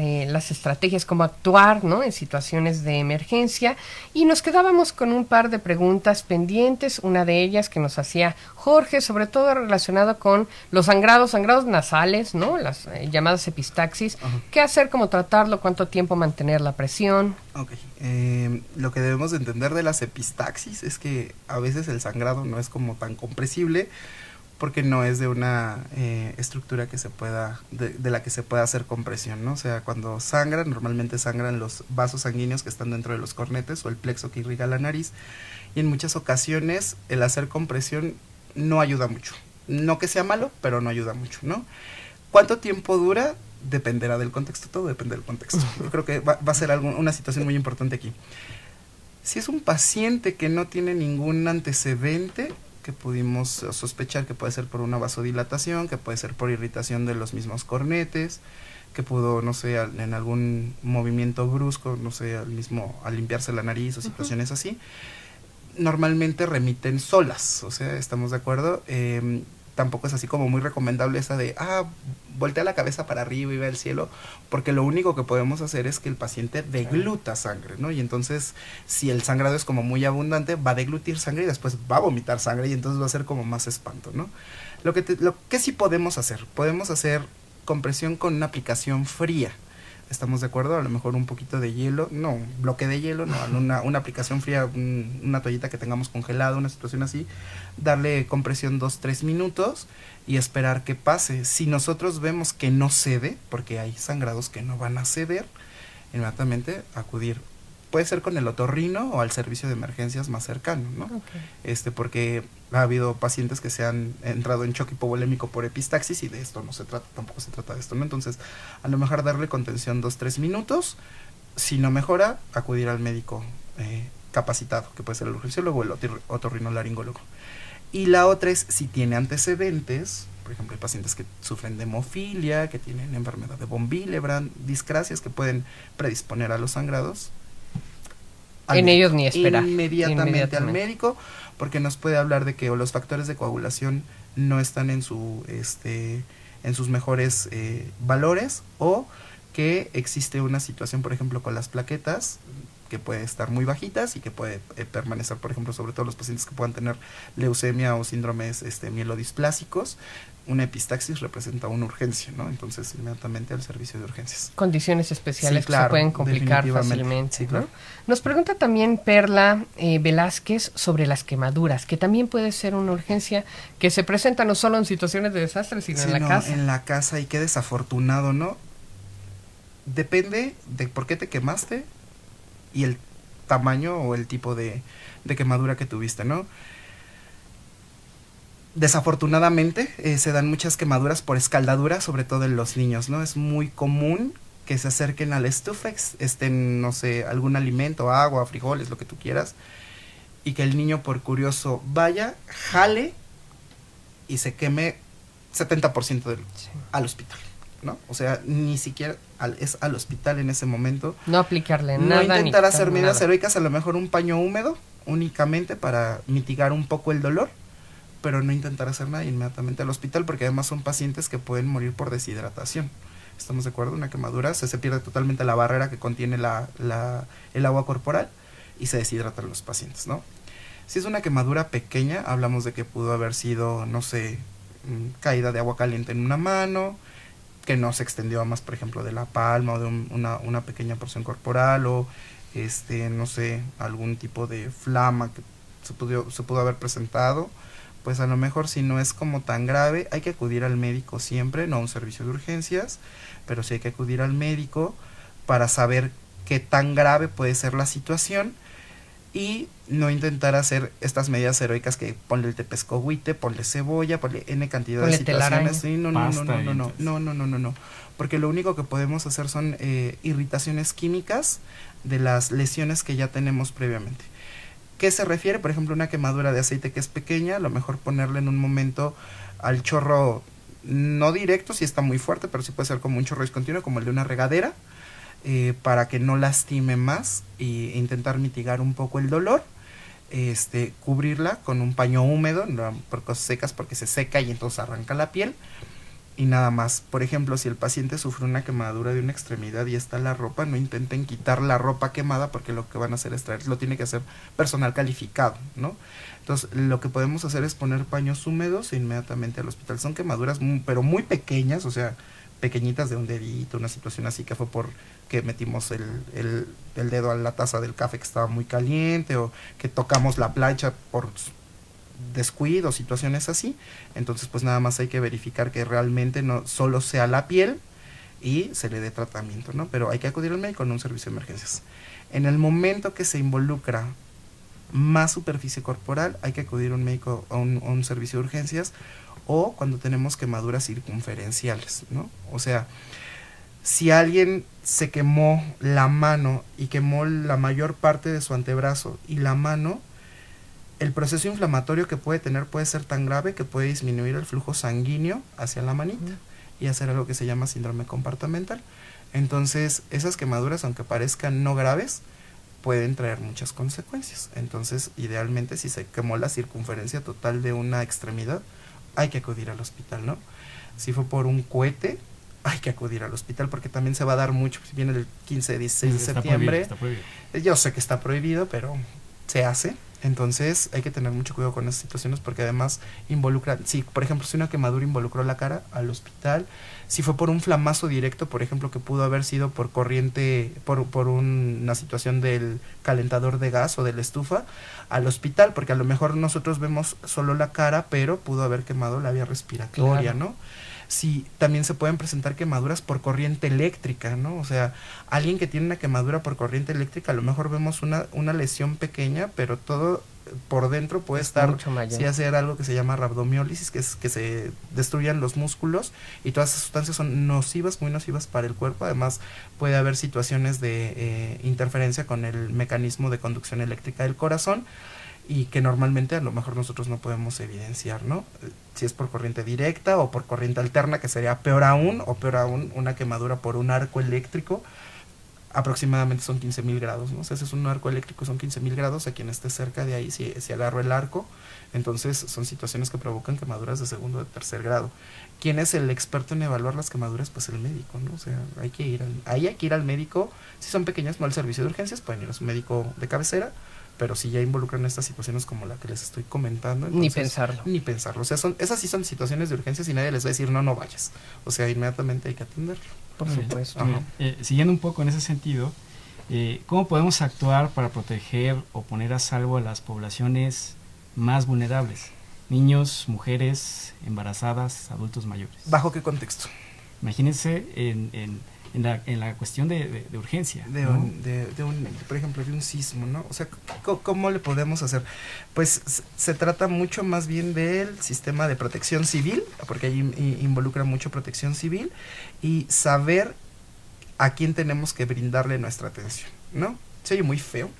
estrategias, cómo actuar, ¿no?, en situaciones de emergencia, y nos quedábamos con un par de preguntas pendientes, una de ellas que nos hacía Jorge, sobre todo relacionado con los sangrados nasales, ¿no?, las llamadas epistaxis. Ajá. ¿Qué hacer, cómo tratarlo, cuánto tiempo mantener la presión? Ok, lo que debemos de entender de las epistaxis es que a veces el sangrado no es como tan compresible, porque no es de una estructura que se pueda, de la que se pueda hacer compresión, ¿no? O sea, cuando sangra, normalmente sangran los vasos sanguíneos que están dentro de los cornetes o el plexo que irriga la nariz, y en muchas ocasiones el hacer compresión no ayuda mucho. No que sea malo, pero no ayuda mucho, ¿no? ¿Cuánto tiempo dura? Dependerá del contexto, todo depende del contexto. Yo creo que va a ser una situación muy importante aquí. Si es un paciente que no tiene ningún antecedente, que pudimos sospechar que puede ser por una vasodilatación, que puede ser por irritación de los mismos cornetes, que pudo, no sé, en algún movimiento brusco, no sé, al limpiarse la nariz o situaciones así, normalmente remiten solas, o sea, ¿estamos de acuerdo? Tampoco es así como muy recomendable esa de, voltea la cabeza para arriba y ve al cielo, porque lo único que podemos hacer es que el paciente degluta sangre, ¿no? Y entonces, si el sangrado es como muy abundante, va a deglutir sangre y después va a vomitar sangre, y entonces va a ser como más espanto, ¿no? Lo que sí podemos hacer compresión con una aplicación fría. ¿Estamos de acuerdo? A lo mejor un poquito de hielo, no, bloque de hielo, no, una aplicación fría, una toallita que tengamos congelada, una situación así, darle compresión 2-3 minutos y esperar que pase. Si nosotros vemos que no cede, porque hay sangrados que no van a ceder, inmediatamente acudir. Puede ser con el otorrino o al servicio de emergencias más cercano, ¿no? Okay. Porque ha habido pacientes que se han entrado en choque hipovolémico por epistaxis y de esto no se trata, tampoco se trata de esto, ¿no? Entonces, a lo mejor darle contención 2-3 minutos, si no mejora, acudir al médico capacitado, que puede ser el urgenciólogo o el otorrinolaringólogo. Y la otra es, si tiene antecedentes, por ejemplo, hay pacientes que sufren de hemofilia, que tienen enfermedad de von Willebrand, discrasias que pueden predisponer a los sangrados, ellos ni esperar. Inmediatamente al médico, porque nos puede hablar de que o los factores de coagulación no están en sus mejores valores, o que existe una situación, por ejemplo, con las plaquetas, que puede estar muy bajitas y que puede permanecer, por ejemplo, sobre todo los pacientes que puedan tener leucemia o síndromes mielodisplásicos. Una epistaxis representa una urgencia, ¿no? Entonces, inmediatamente al servicio de urgencias. Condiciones especiales, sí, claro, que se pueden complicar fácilmente, sí, claro, ¿no? Nos pregunta también Perla Velázquez sobre las quemaduras, que también puede ser una urgencia que se presenta no solo en situaciones de desastre, sino en la casa. En la casa, y qué desafortunado, ¿no? Depende de por qué te quemaste y el tamaño o el tipo de quemadura que tuviste, ¿no? Desafortunadamente se dan muchas quemaduras por escaldadura, sobre todo en los niños, ¿no? Es muy común que se acerquen a la estufa, estén, no sé, algún alimento, agua, frijoles, lo que tú quieras, y que el niño, por curioso, vaya, jale y se queme 70% al hospital, ¿no? O sea, ni siquiera es al hospital en ese momento. No aplicarle nada. No intentar hacer medidas heroicas, a lo mejor un paño húmedo únicamente para mitigar un poco el dolor, pero no intentar hacer nada inmediatamente al hospital, porque además son pacientes que pueden morir por deshidratación. ¿Estamos de acuerdo? Una quemadura, se pierde totalmente la barrera que contiene el agua corporal y se deshidratan los pacientes, ¿no? Si es una quemadura pequeña, hablamos de que pudo haber sido, no sé, caída de agua caliente en una mano, que no se extendió a más, por ejemplo, de la palma o de una pequeña porción corporal, o no sé, algún tipo de flama que se pudo haber presentado. Pues a lo mejor, si no es como tan grave, hay que acudir al médico siempre, no a un servicio de urgencias, pero sí hay que acudir al médico para saber qué tan grave puede ser la situación, y no intentar hacer estas medidas heroicas que ponle el tepescohuite, ponle cebolla, ponle N cantidad de situaciones. Sí, no, porque lo único que podemos hacer son irritaciones químicas de las lesiones que ya tenemos previamente. ¿Qué se refiere? Por ejemplo, una quemadura de aceite que es pequeña, a lo mejor ponerle en un momento al chorro, no directo si está muy fuerte, pero sí puede ser como un chorro discontinuo, como el de una regadera, para que no lastime más, e intentar mitigar un poco el dolor. cubrirla con un paño húmedo, no por cosas secas porque se seca y entonces arranca la piel. Y nada más. Por ejemplo, si el paciente sufre una quemadura de una extremidad y está la ropa, no intenten quitar la ropa quemada porque lo que van a hacer es traer, lo tiene que hacer personal calificado, ¿no? Entonces, lo que podemos hacer es poner paños húmedos e inmediatamente al hospital. Son quemaduras pero muy pequeñas, o sea, pequeñitas de un dedito, una situación así que fue por que metimos el dedo a la taza del café que estaba muy caliente, o que tocamos la plancha por descuido, situaciones así. Entonces pues nada más hay que verificar que realmente no solo sea la piel y se le dé tratamiento, ¿no? Pero hay que acudir al médico en un servicio de emergencias. En el momento que se involucra más superficie corporal, hay que acudir a un médico a un servicio de urgencias, o cuando tenemos quemaduras circunferenciales, ¿no? O sea, si alguien se quemó la mano y quemó la mayor parte de su antebrazo y la mano, el proceso inflamatorio que puede tener puede ser tan grave que puede disminuir el flujo sanguíneo hacia la manita y hacer algo que se llama síndrome compartimental. Entonces, esas quemaduras, aunque parezcan no graves, pueden traer muchas consecuencias. Entonces, idealmente, si se quemó la circunferencia total de una extremidad, hay que acudir al hospital, ¿no? Si fue por un cohete, hay que acudir al hospital porque también se va a dar mucho. Si viene el 15, 16 de septiembre, está prohibido. Yo sé que está prohibido, pero se hace. Entonces hay que tener mucho cuidado con esas situaciones porque además involucra, si por ejemplo si una quemadura involucró la cara, al hospital. Si fue por un flamazo directo, por ejemplo, que pudo haber sido por corriente, por una situación del calentador de gas o de la estufa, al hospital, porque a lo mejor nosotros vemos solo la cara, pero pudo haber quemado la vía respiratoria, Claro. ¿no? Sí, también se pueden presentar quemaduras por corriente eléctrica, ¿no? O sea, alguien que tiene una quemadura por corriente eléctrica, a lo mejor vemos una lesión pequeña, pero todo por dentro puede estar, mucho mayor. sí, hacer algo que se llama rhabdomiólisis, que es que se destruyan los músculos, y todas esas sustancias son nocivas, muy nocivas para el cuerpo. Además, puede haber situaciones de interferencia con el mecanismo de conducción eléctrica del corazón, y que normalmente a lo mejor nosotros no podemos evidenciar, ¿no? Si es por corriente directa o por corriente alterna, que sería peor aún, o peor aún una quemadura por un arco eléctrico, aproximadamente son 15,000 grados, ¿no? O sea, ese es un arco eléctrico, son 15,000 grados, a quien esté cerca de ahí, si agarro el arco, entonces son situaciones que provocan quemaduras de segundo o de tercer grado. ¿Quién es el experto en evaluar las quemaduras? Pues el médico, ¿no? O sea, hay que ir al médico. Si son pequeñas, no al servicio de urgencias, pueden ir a su médico de cabecera, pero si ya involucran estas situaciones como la que les estoy comentando, entonces, ni pensarlo. O sea, esas sí son situaciones de urgencias y nadie les va a decir no vayas. O sea, inmediatamente hay que atenderlo. Por Muy bien. supuesto. Siguiendo un poco en ese sentido, ¿cómo podemos actuar para proteger o poner a salvo a las poblaciones más vulnerables? Niños, mujeres, embarazadas, adultos mayores. ¿Bajo qué contexto? Imagínense en la cuestión de urgencia. ¿No? Por ejemplo, de un sismo, ¿no? O sea, ¿cómo le podemos hacer? Pues se trata mucho más bien del sistema de protección civil, porque ahí involucra mucho protección civil, y saber a quién tenemos que brindarle nuestra atención, ¿no? Se oye muy feo,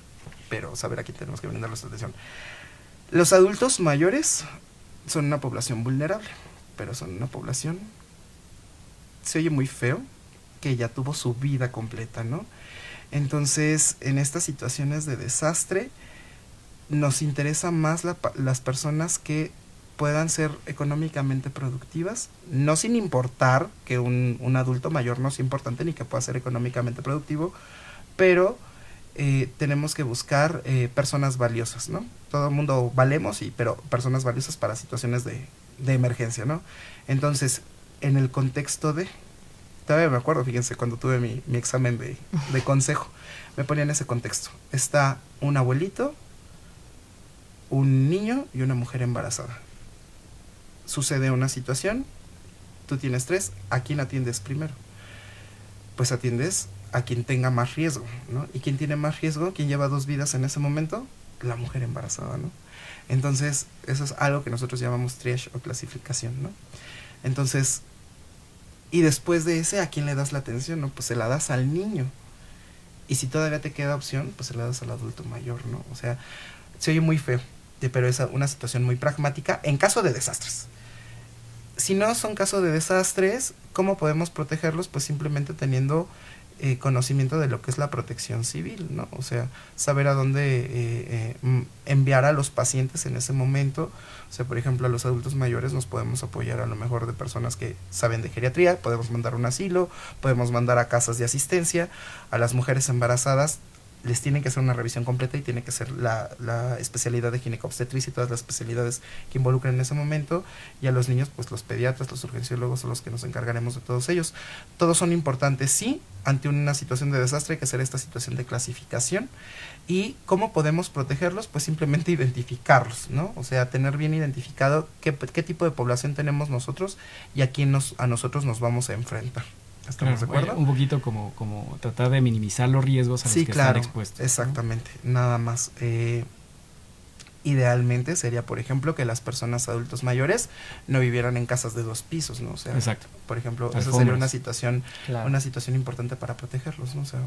pero saber a quién tenemos que brindar nuestra atención. Los adultos mayores son una población vulnerable, pero son una población, se oye muy feo, que ya tuvo su vida completa, ¿no? Entonces, en estas situaciones de desastre, nos interesa más las personas que puedan ser económicamente productivas, no sin importar que un adulto mayor no sea importante ni que pueda ser económicamente productivo, pero tenemos que buscar personas valiosas, ¿no? Todo el mundo valemos, pero personas valiosas para situaciones de emergencia, ¿no? Entonces, en el contexto todavía me acuerdo, fíjense, cuando tuve mi examen de consejo, me ponía en ese contexto. Está un abuelito, un niño y una mujer embarazada. Sucede una situación, tú tienes 3, ¿a quién atiendes primero? Pues atiendes a quien tenga más riesgo, ¿no? ¿Y quién tiene más riesgo? ¿Quién lleva 2 vidas en ese momento? La mujer embarazada, ¿no? Entonces, eso es algo que nosotros llamamos triage o clasificación, ¿no? Entonces, y después de ese, ¿a quién le das la atención? No, pues se la das al niño. Y si todavía te queda opción, pues se la das al adulto mayor, ¿no? O sea, se oye muy feo, pero es una situación muy pragmática en caso de desastres. Si no son casos de desastres, ¿cómo podemos protegerlos? Pues simplemente teniendo conocimiento de lo que es la protección civil, ¿no? O sea, saber a dónde enviar a los pacientes en ese momento. O sea, por ejemplo, a los adultos mayores nos podemos apoyar a lo mejor de personas que saben de geriatría, podemos mandar a un asilo, podemos mandar a casas de asistencia. A las mujeres embarazadas les tienen que hacer una revisión completa y tiene que ser la especialidad de ginecobstetricia y todas las especialidades que involucran en ese momento. Y a los niños, pues los pediatras, los urgenciólogos son los que nos encargaremos de todos ellos. Todos son importantes, sí. Ante una situación de desastre hay que hacer esta situación de clasificación. ¿Y cómo podemos protegerlos? Pues simplemente identificarlos, ¿no? O sea, tener bien identificado qué tipo de población tenemos nosotros y a quién a nosotros nos vamos a enfrentar. ¿Estamos de acuerdo? Un poquito como tratar de minimizar los riesgos a los que están expuestos. Exactamente, ¿no? Nada más. Idealmente sería, por ejemplo, que las personas adultos mayores no vivieran en casas de 2 pisos, ¿no? O sea, exacto. Por ejemplo, Alfombras. esa sería una situación, Claro. una situación importante para protegerlos, ¿no? O sea,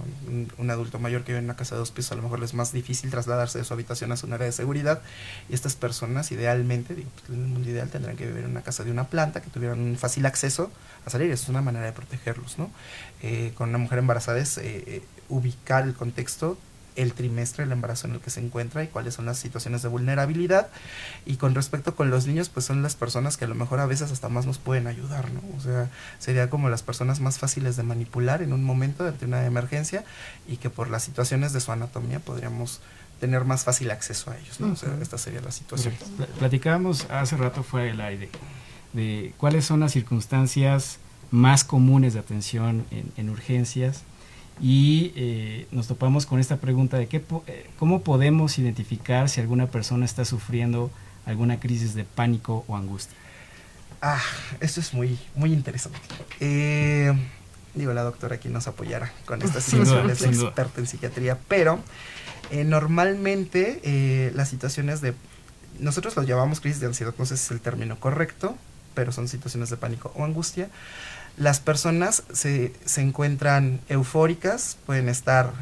un adulto mayor que vive en una casa de 2 pisos, a lo mejor es más difícil trasladarse de su habitación a su área de seguridad, y estas personas idealmente, digo, pues, en el mundo ideal tendrán que vivir en una casa de una planta, que tuvieran un fácil acceso a salir. Eso es una manera de protegerlos, ¿no? Con una mujer embarazada es ubicar el contexto, el trimestre del embarazo en el que se encuentra y cuáles son las situaciones de vulnerabilidad. Y con respecto con los niños, pues son las personas que a lo mejor a veces hasta más nos pueden ayudar, ¿no? O sea, sería como las personas más fáciles de manipular en un momento ante una emergencia, y que por las situaciones de su anatomía podríamos tener más fácil acceso a ellos, ¿no? O sea, esta sería la situación. Platicábamos hace rato fuera del aire de cuáles son las circunstancias más comunes de atención en urgencias, y nos topamos con esta pregunta de cómo podemos identificar si alguna persona está sufriendo alguna crisis de pánico o angustia. Esto es muy, muy interesante. Digo, la doctora aquí nos apoyará con estas situaciones, sin duda. experta en psiquiatría, pero normalmente las situaciones nosotros lo llamamos crisis de ansiedad, no sé si es el término correcto, pero son situaciones de pánico o angustia. Las personas se encuentran eufóricas, pueden estar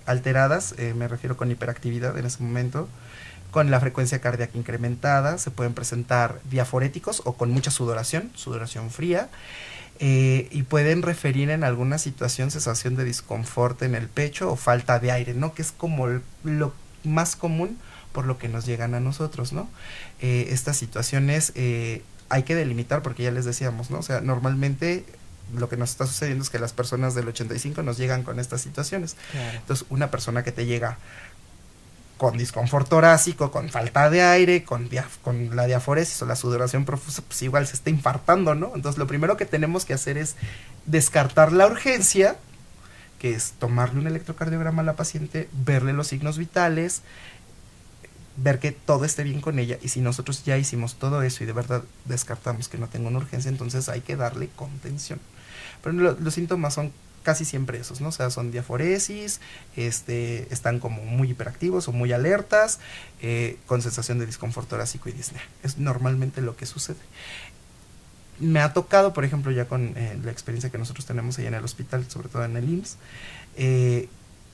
alteradas, me refiero con hiperactividad en ese momento, con la frecuencia cardíaca incrementada, se pueden presentar diaforéticos o con mucha sudoración fría, y pueden referir en alguna situación sensación de disconfort en el pecho o falta de aire, ¿no? Que es como lo más común por lo que nos llegan a nosotros, ¿no? Estas situaciones hay que delimitar, porque ya les decíamos, ¿no? O sea, normalmente lo que nos está sucediendo es que las personas del 85 nos llegan con estas situaciones. Claro. Entonces, una persona que te llega con disconfort torácico, con falta de aire, con la diaforesis o la sudoración profusa, pues igual se está infartando, ¿no? Entonces, lo primero que tenemos que hacer es descartar la urgencia, que es tomarle un electrocardiograma a la paciente, verle los signos vitales, ver que todo esté bien con ella. Y si nosotros ya hicimos todo eso y de verdad descartamos que no tenga una urgencia, entonces hay que darle contención. Pero los síntomas son casi siempre esos, ¿no? O sea, son diaforesis, están como muy hiperactivos o muy alertas, con sensación de disconfort torácico y disnea. Es normalmente lo que sucede. Me ha tocado, por ejemplo, ya con la experiencia que nosotros tenemos ahí en el hospital, sobre todo en el IMSS,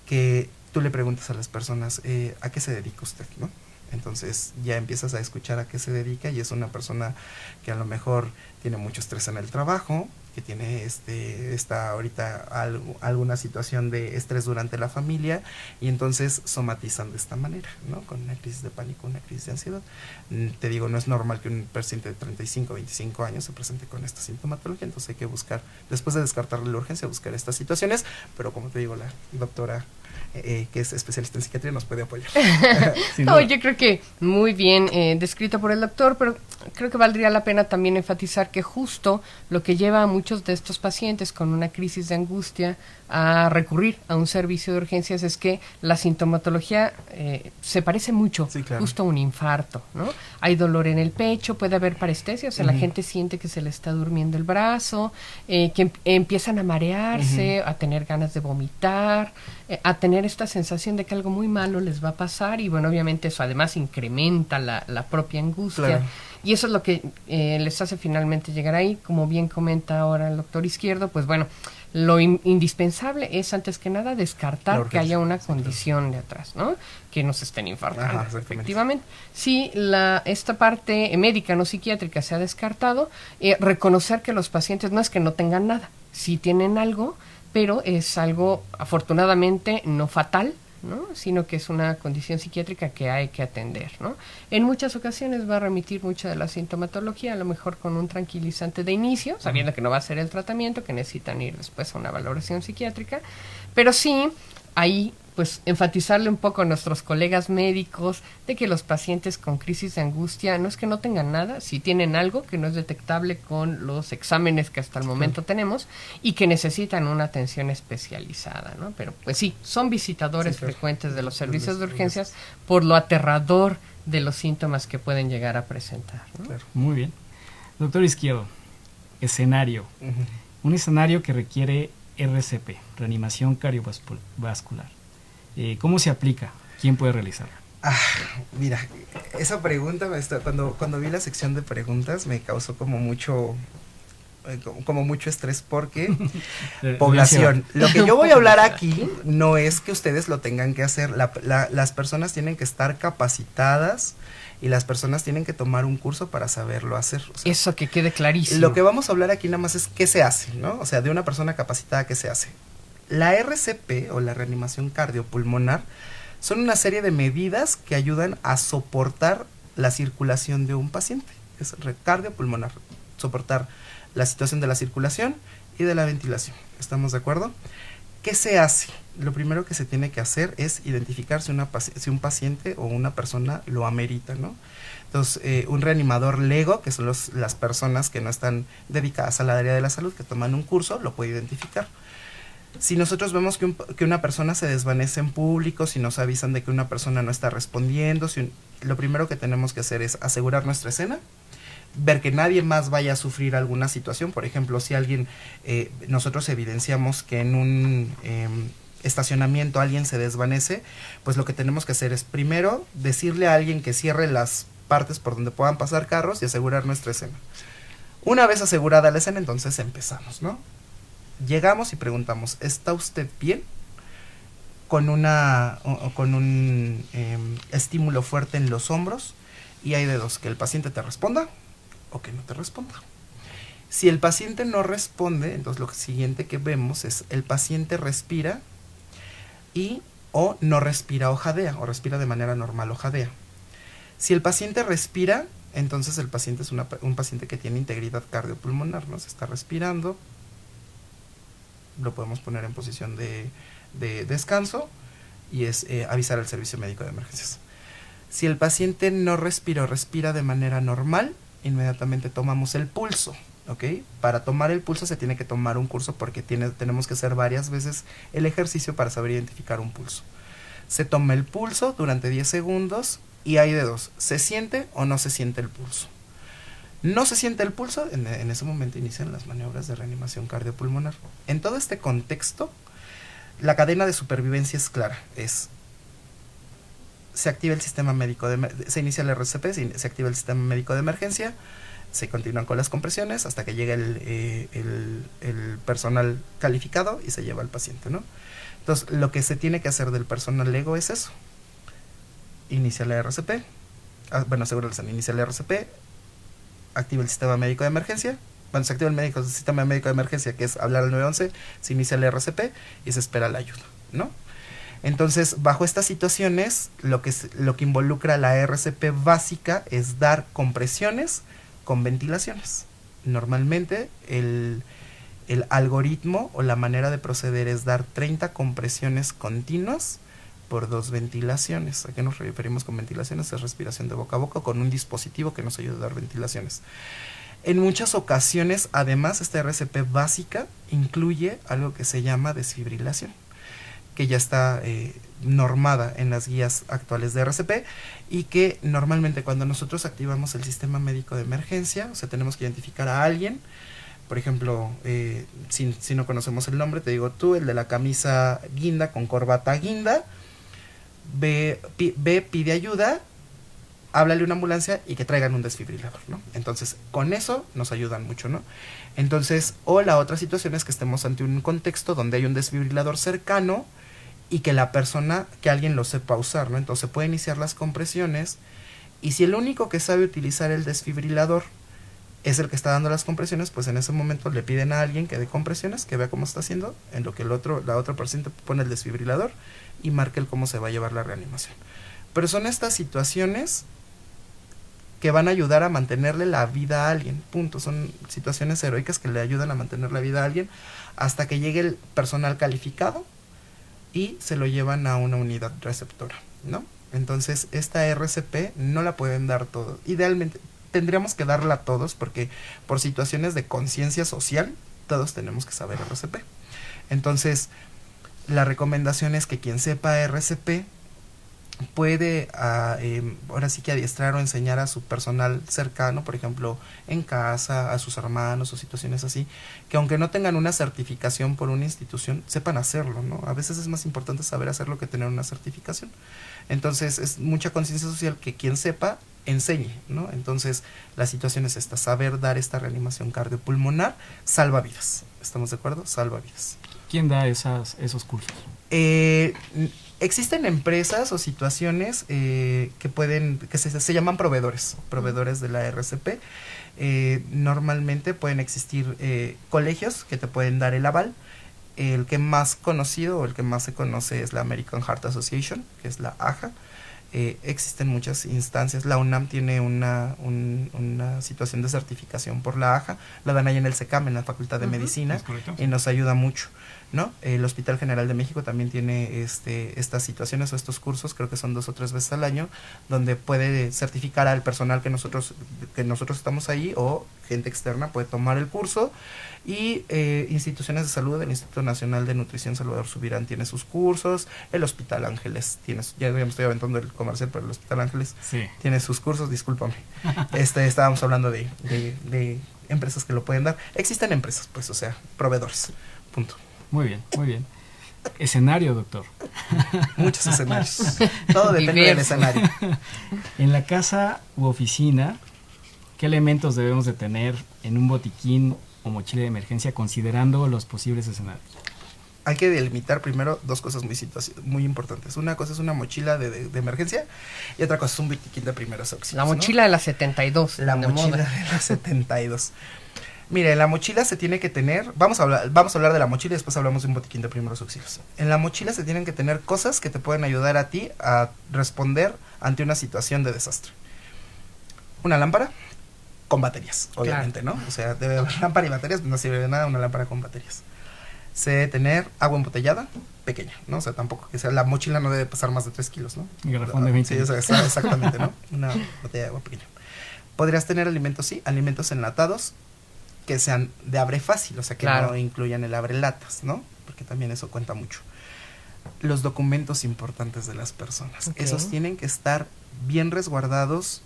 que tú le preguntas a las personas, ¿a qué se dedica usted, no? Entonces ya empiezas a escuchar a qué se dedica, y es una persona que a lo mejor tiene mucho estrés en el trabajo, que tiene está ahorita alguna situación de estrés durante la familia, y entonces somatizan de esta manera, ¿no? Con una crisis de pánico, una crisis de ansiedad. Te digo, no es normal que un paciente de 35, 25 años se presente con esta sintomatología, entonces hay que buscar, después de descartarle la urgencia, buscar estas situaciones, pero como te digo, la doctora que es especialista en psiquiatría nos puede apoyar. No, yo creo que muy bien descrito por el doctor, pero creo que valdría la pena también enfatizar que justo lo que lleva a muchos de estos pacientes con una crisis de angustia a recurrir a un servicio de urgencias es que la sintomatología se parece mucho, sí, claro, justo a un infarto, ¿no? Hay dolor en el pecho, puede haber parestesia, o sea, la gente siente que se le está durmiendo el brazo, que empiezan a marearse, a tener ganas de vomitar, a tener esta sensación de que algo muy malo les va a pasar, y bueno, obviamente eso además incrementa la propia angustia. Claro. Y eso es lo que les hace finalmente llegar ahí. Como bien comenta ahora el doctor Izquierdo, pues bueno, lo indispensable es antes que nada descartar que haya una condición de atrás, ¿no? Que nos estén infartando. Ajá, efectivamente. Si esta parte médica, no psiquiátrica, se ha descartado, reconocer que los pacientes no es que no tengan nada, si tienen algo, pero es algo afortunadamente no fatal, ¿no? Sino que es una condición psiquiátrica que hay que atender, ¿no? En muchas ocasiones va a remitir mucha de la sintomatología, a lo mejor con un tranquilizante de inicio, sabiendo que no va a ser el tratamiento, que necesitan ir después a una valoración psiquiátrica, pero sí, ahí pues enfatizarle un poco a nuestros colegas médicos de que los pacientes con crisis de angustia no es que no tengan nada, si tienen algo que no es detectable con los exámenes que hasta el momento tenemos y que necesitan una atención especializada, ¿no? Pero pues sí, son visitadores frecuentes de los servicios de urgencias por lo aterrador de los síntomas que pueden llegar a presentar, ¿no? Claro. Muy bien. Doctor Izquierdo, escenario. Un escenario que requiere RCP, reanimación cardiovascular. ¿Cómo se aplica? ¿Quién puede realizarlo? Mira, esa pregunta, cuando vi la sección de preguntas, me causó como mucho estrés porque población. Lo que yo voy a hablar aquí no es que ustedes lo tengan que hacer. Las personas tienen que estar capacitadas y las personas tienen que tomar un curso para saberlo hacer. O sea, eso que quede clarísimo. Lo que vamos a hablar aquí nada más es qué se hace, ¿no? O sea, de una persona capacitada, ¿qué se hace? La RCP o la reanimación cardiopulmonar son una serie de medidas que ayudan a soportar la circulación de un paciente. Es cardiopulmonar, soportar la situación de la circulación y de la ventilación. ¿Estamos de acuerdo? ¿Qué se hace? Lo primero que se tiene que hacer es identificar si un paciente o una persona lo amerita, ¿no? Entonces, un reanimador LEGO, que son las personas que no están dedicadas al área de la salud, que toman un curso, lo puede identificar. Si nosotros vemos que una persona se desvanece en público, si nos avisan de que una persona no está respondiendo, lo primero que tenemos que hacer es asegurar nuestra escena, ver que nadie más vaya a sufrir alguna situación. Por ejemplo, si nosotros evidenciamos que en un estacionamiento alguien se desvanece, pues lo que tenemos que hacer es primero decirle a alguien que cierre las partes por donde puedan pasar carros y asegurar nuestra escena. Una vez asegurada la escena, entonces empezamos, ¿no? Llegamos y preguntamos, ¿está usted bien? Con un estímulo fuerte en los hombros, y hay de dos, que el paciente te responda o que no te responda. Si el paciente no responde, entonces lo siguiente que vemos es el paciente respira o no respira o jadea, o respira de manera normal o jadea. Si el paciente respira, entonces el paciente es un paciente que tiene integridad cardiopulmonar, ¿no? Se está respirando. Lo podemos poner en posición de descanso y es avisar al servicio médico de emergencias. Si el paciente no respira o respira de manera normal, inmediatamente tomamos el pulso, ¿ok? Para tomar el pulso se tiene que tomar un curso porque tenemos que hacer varias veces el ejercicio para saber identificar un pulso. Se toma el pulso durante 10 segundos y hay de dos, ¿se siente o no se siente el pulso? No se siente el pulso, en ese momento inician las maniobras de reanimación cardiopulmonar. En todo este contexto, la cadena de supervivencia es clara. Se activa el sistema médico, se inicia el RCP, se activa el sistema médico de emergencia, se continúan con las compresiones hasta que llega el personal calificado y se lleva al paciente, ¿no? Entonces, lo que se tiene que hacer del personal LEGO es eso. Inicia la RCP, asegura inicia el RCP, activa el sistema médico de emergencia. Cuando se activa el sistema médico de emergencia, que es hablar al 911, se inicia el RCP y se espera la ayuda, ¿no? Entonces, bajo estas situaciones, lo que involucra la RCP básica es dar compresiones con ventilaciones. Normalmente, el algoritmo o la manera de proceder es dar 30 compresiones continuas por 2 ventilaciones. ¿A qué nos referimos con ventilaciones? Es respiración de boca a boca con un dispositivo que nos ayuda a dar ventilaciones. En muchas ocasiones, además, esta RCP básica incluye algo que se llama desfibrilación, que ya está normada en las guías actuales de RCP y que normalmente cuando nosotros activamos el sistema médico de emergencia, o sea, tenemos que identificar a alguien. Por ejemplo, si no conocemos el nombre, te digo tú, el de la camisa guinda con corbata guinda, ve, pide ayuda, háblale a una ambulancia y que traigan un desfibrilador, ¿no? Entonces, con eso nos ayudan mucho, ¿no? Entonces, o la otra situación es que estemos ante un contexto donde hay un desfibrilador cercano y que alguien lo sepa usar, ¿no? Entonces, puede iniciar las compresiones y si el único que sabe utilizar el desfibrilador es el que está dando las compresiones, pues en ese momento le piden a alguien que dé compresiones, que vea cómo está haciendo, en lo que la otra paciente pone el desfibrilador y marca el cómo se va a llevar la reanimación. Pero son estas situaciones que van a ayudar a mantenerle la vida a alguien, punto. Son situaciones heroicas que le ayudan a mantener la vida a alguien hasta que llegue el personal calificado y se lo llevan a una unidad receptora, ¿no? Entonces, esta RCP no la pueden dar todos. Idealmente, tendríamos que darla a todos porque por situaciones de conciencia social, todos tenemos que saber RCP. Entonces, la recomendación es que quien sepa RCP puede ahora sí que adiestrar o enseñar a su personal cercano, por ejemplo, en casa, a sus hermanos o situaciones así, que aunque no tengan una certificación por una institución, sepan hacerlo, ¿no? A veces es más importante saber hacerlo que tener una certificación. Entonces, es mucha conciencia social que quien sepa, enseñe, ¿no? Entonces, la situación es esta, saber dar esta reanimación cardiopulmonar salva vidas. ¿Estamos de acuerdo? Salva vidas. ¿Quién da esos cursos? Existen empresas o situaciones que se llaman proveedores de la RCP. Normalmente pueden existir colegios que te pueden dar el aval. El que más conocido o el que más se conoce es la American Heart Association, que es la AHA. Existen muchas instancias. La UNAM tiene una situación de certificación por la AHA. La dan ahí en el SECAM, en la Facultad de Medicina, y nos ayuda mucho, ¿no? El Hospital General de México también tiene estas situaciones o estos cursos, creo que son 2 o 3 veces al año, donde puede certificar al personal que nosotros estamos ahí, o gente externa puede tomar el curso. Y instituciones de salud, el Instituto Nacional de Nutrición Salvador Subirán tiene sus cursos, el Hospital Ángeles tiene, ya me estoy aventando el comercial, pero el Hospital Ángeles tiene sus cursos, discúlpame. Estábamos hablando de empresas que lo pueden dar. Existen empresas, pues, o sea, proveedores, punto. Muy bien, muy bien. Escenario, doctor. Muchos escenarios. Todo depende del escenario. En la casa u oficina, ¿qué elementos debemos de tener en un botiquín o mochila de emergencia considerando los posibles escenarios? Hay que delimitar primero 2 cosas muy importantes. Una cosa es una mochila de emergencia y otra cosa es un botiquín de primeros auxilios. La mochila, ¿no? De la 72. La mochila de la 72. Mire, la mochila se tiene que tener, vamos a hablar de la mochila y después hablamos de un botiquín de primeros auxilios. En la mochila se tienen que tener cosas que te pueden ayudar a ti a responder ante una situación de desastre. Una lámpara con baterías, obviamente, claro, ¿no? O sea, debe haber lámpara y baterías, no sirve de nada una lámpara con baterías. Se debe tener agua embotellada, pequeña, ¿no? O sea, tampoco que sea, la mochila no debe pesar más de 3 kilos, ¿no? Un garrafón de 20. Sí, o sea, exactamente, ¿no? Una botella de agua pequeña. Podrías tener alimentos, sí, alimentos enlatados que sean de abre fácil, o sea, que claro, no incluyan el abre latas, ¿no? Porque también eso cuenta mucho. Los documentos importantes de las personas, esos tienen que estar bien resguardados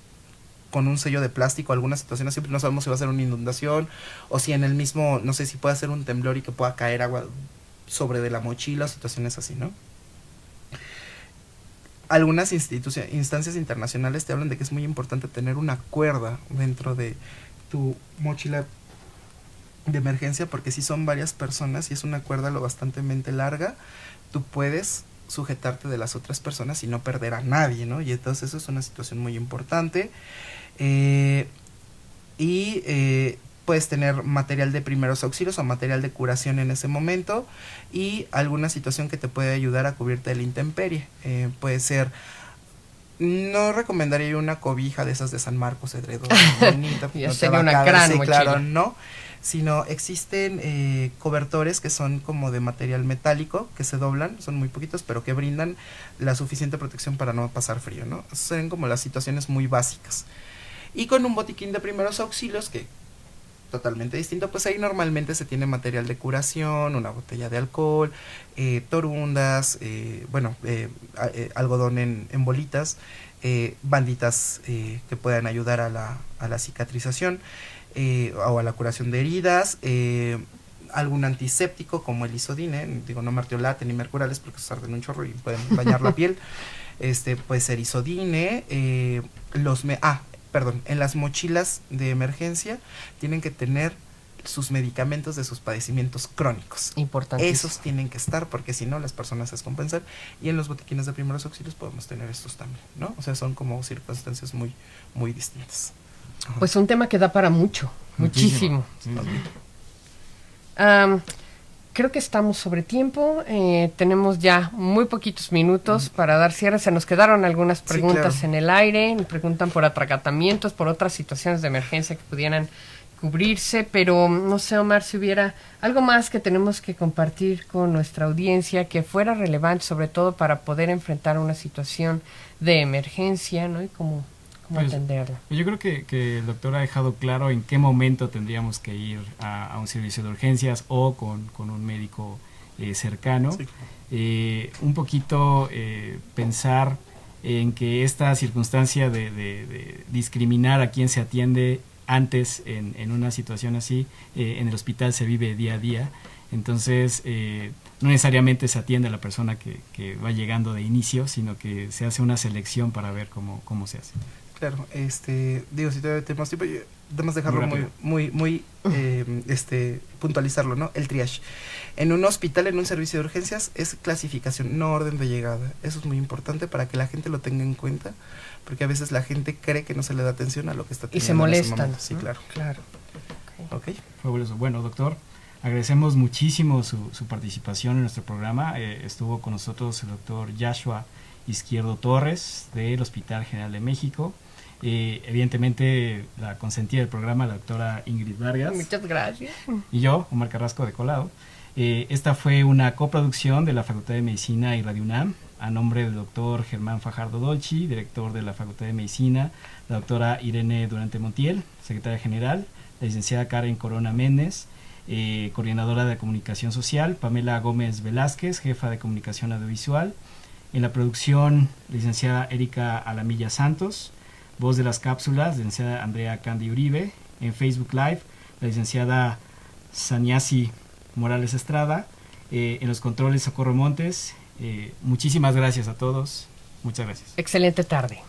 con un sello de plástico. Algunas situaciones siempre no sabemos si va a ser una inundación o si en el mismo, no sé si puede ser un temblor y que pueda caer agua sobre de la mochila, situaciones así, ¿no? Algunas instancias internacionales te hablan de que es muy importante tener una cuerda dentro de tu mochila de emergencia, porque si son varias personas y es una cuerda lo bastantemente larga, tú puedes sujetarte de las otras personas y no perder a nadie, ¿no? Y entonces eso es una situación muy importante. Puedes tener material de primeros auxilios o material de curación en ese momento y alguna situación que te puede ayudar a cubrirte de la intemperie. Puede ser, no recomendaría yo una cobija de esas de San Marcos, edredón, bonita, ya no sería una gran mochila. Claro, no, sino existen cobertores que son como de material metálico, que se doblan, son muy poquitos, pero que brindan la suficiente protección para no pasar frío, ¿no? Son como las situaciones muy básicas. Y con un botiquín de primeros auxilios, que totalmente distinto, pues ahí normalmente se tiene material de curación, una botella de alcohol, torundas, algodón en bolitas, banditas que puedan ayudar a la cicatrización o a la curación de heridas, algún antiséptico como el isodine, digo no martiolate ni mercurales porque se arden un chorro y pueden dañar la piel, puede ser isodine, en las mochilas de emergencia tienen que tener sus medicamentos de sus padecimientos crónicos. Importante. Esos tienen que estar porque si no las personas se descompensan, y en los botiquines de primeros auxilios podemos tener estos también, ¿no? O sea, son como circunstancias muy, muy distintas. Pues un tema que da para mucho, muchísimo. Sí, sí. Creo que estamos sobre tiempo, tenemos ya muy poquitos minutos para dar cierre. Se nos quedaron algunas preguntas claro. en el aire, me preguntan por atragantamientos, por otras situaciones de emergencia que pudieran cubrirse, pero no sé, Omar, si hubiera algo más que tenemos que compartir con nuestra audiencia que fuera relevante, sobre todo para poder enfrentar una situación de emergencia, ¿no? Y cómo Pues, atenderla. Yo creo que el doctor ha dejado claro en qué momento tendríamos que ir a un servicio de urgencias o con un médico cercano. Sí. Un poquito pensar en que esta circunstancia de discriminar a quien se atiende antes en una situación así, en el hospital se vive día a día. Entonces, no necesariamente se atiende a la persona que va llegando de inicio, sino que se hace una selección para ver cómo se hace. Claro, digo, si todavía tenemos tiempo, debemos dejarlo muy puntualizarlo, ¿no? El triage. En un hospital, en un servicio de urgencias, es clasificación, no orden de llegada. Eso es muy importante para que la gente lo tenga en cuenta, porque a veces la gente cree que no se le da atención a lo que está Y teniendo se en ese molestan. momento. Sí, claro. Claro. Ok. Fabuloso. Bueno, doctor, agradecemos muchísimo su participación en nuestro programa. Estuvo con nosotros el doctor Yashua Izquierdo Torres del Hospital General de México. Evidentemente, la consentida del programa, la doctora Ingrid Vargas. Muchas gracias. Y yo, Omar Carrasco de Colado. Esta fue una coproducción de la Facultad de Medicina y Radio UNAM, a nombre del doctor Germán Fajardo Dolci, director de la Facultad de Medicina, la doctora Irene Durante Montiel, secretaria general, la licenciada Karen Corona Méndez, coordinadora de comunicación social, Pamela Gómez Velázquez, jefa de comunicación audiovisual. En la producción, licenciada Erika Alamilla Santos. Voz de las cápsulas, la licenciada Andrea Candy Uribe. En Facebook Live, la licenciada Saniasi Morales Estrada. En los controles, Socorro Montes. Muchísimas gracias a todos. Muchas gracias. Excelente tarde.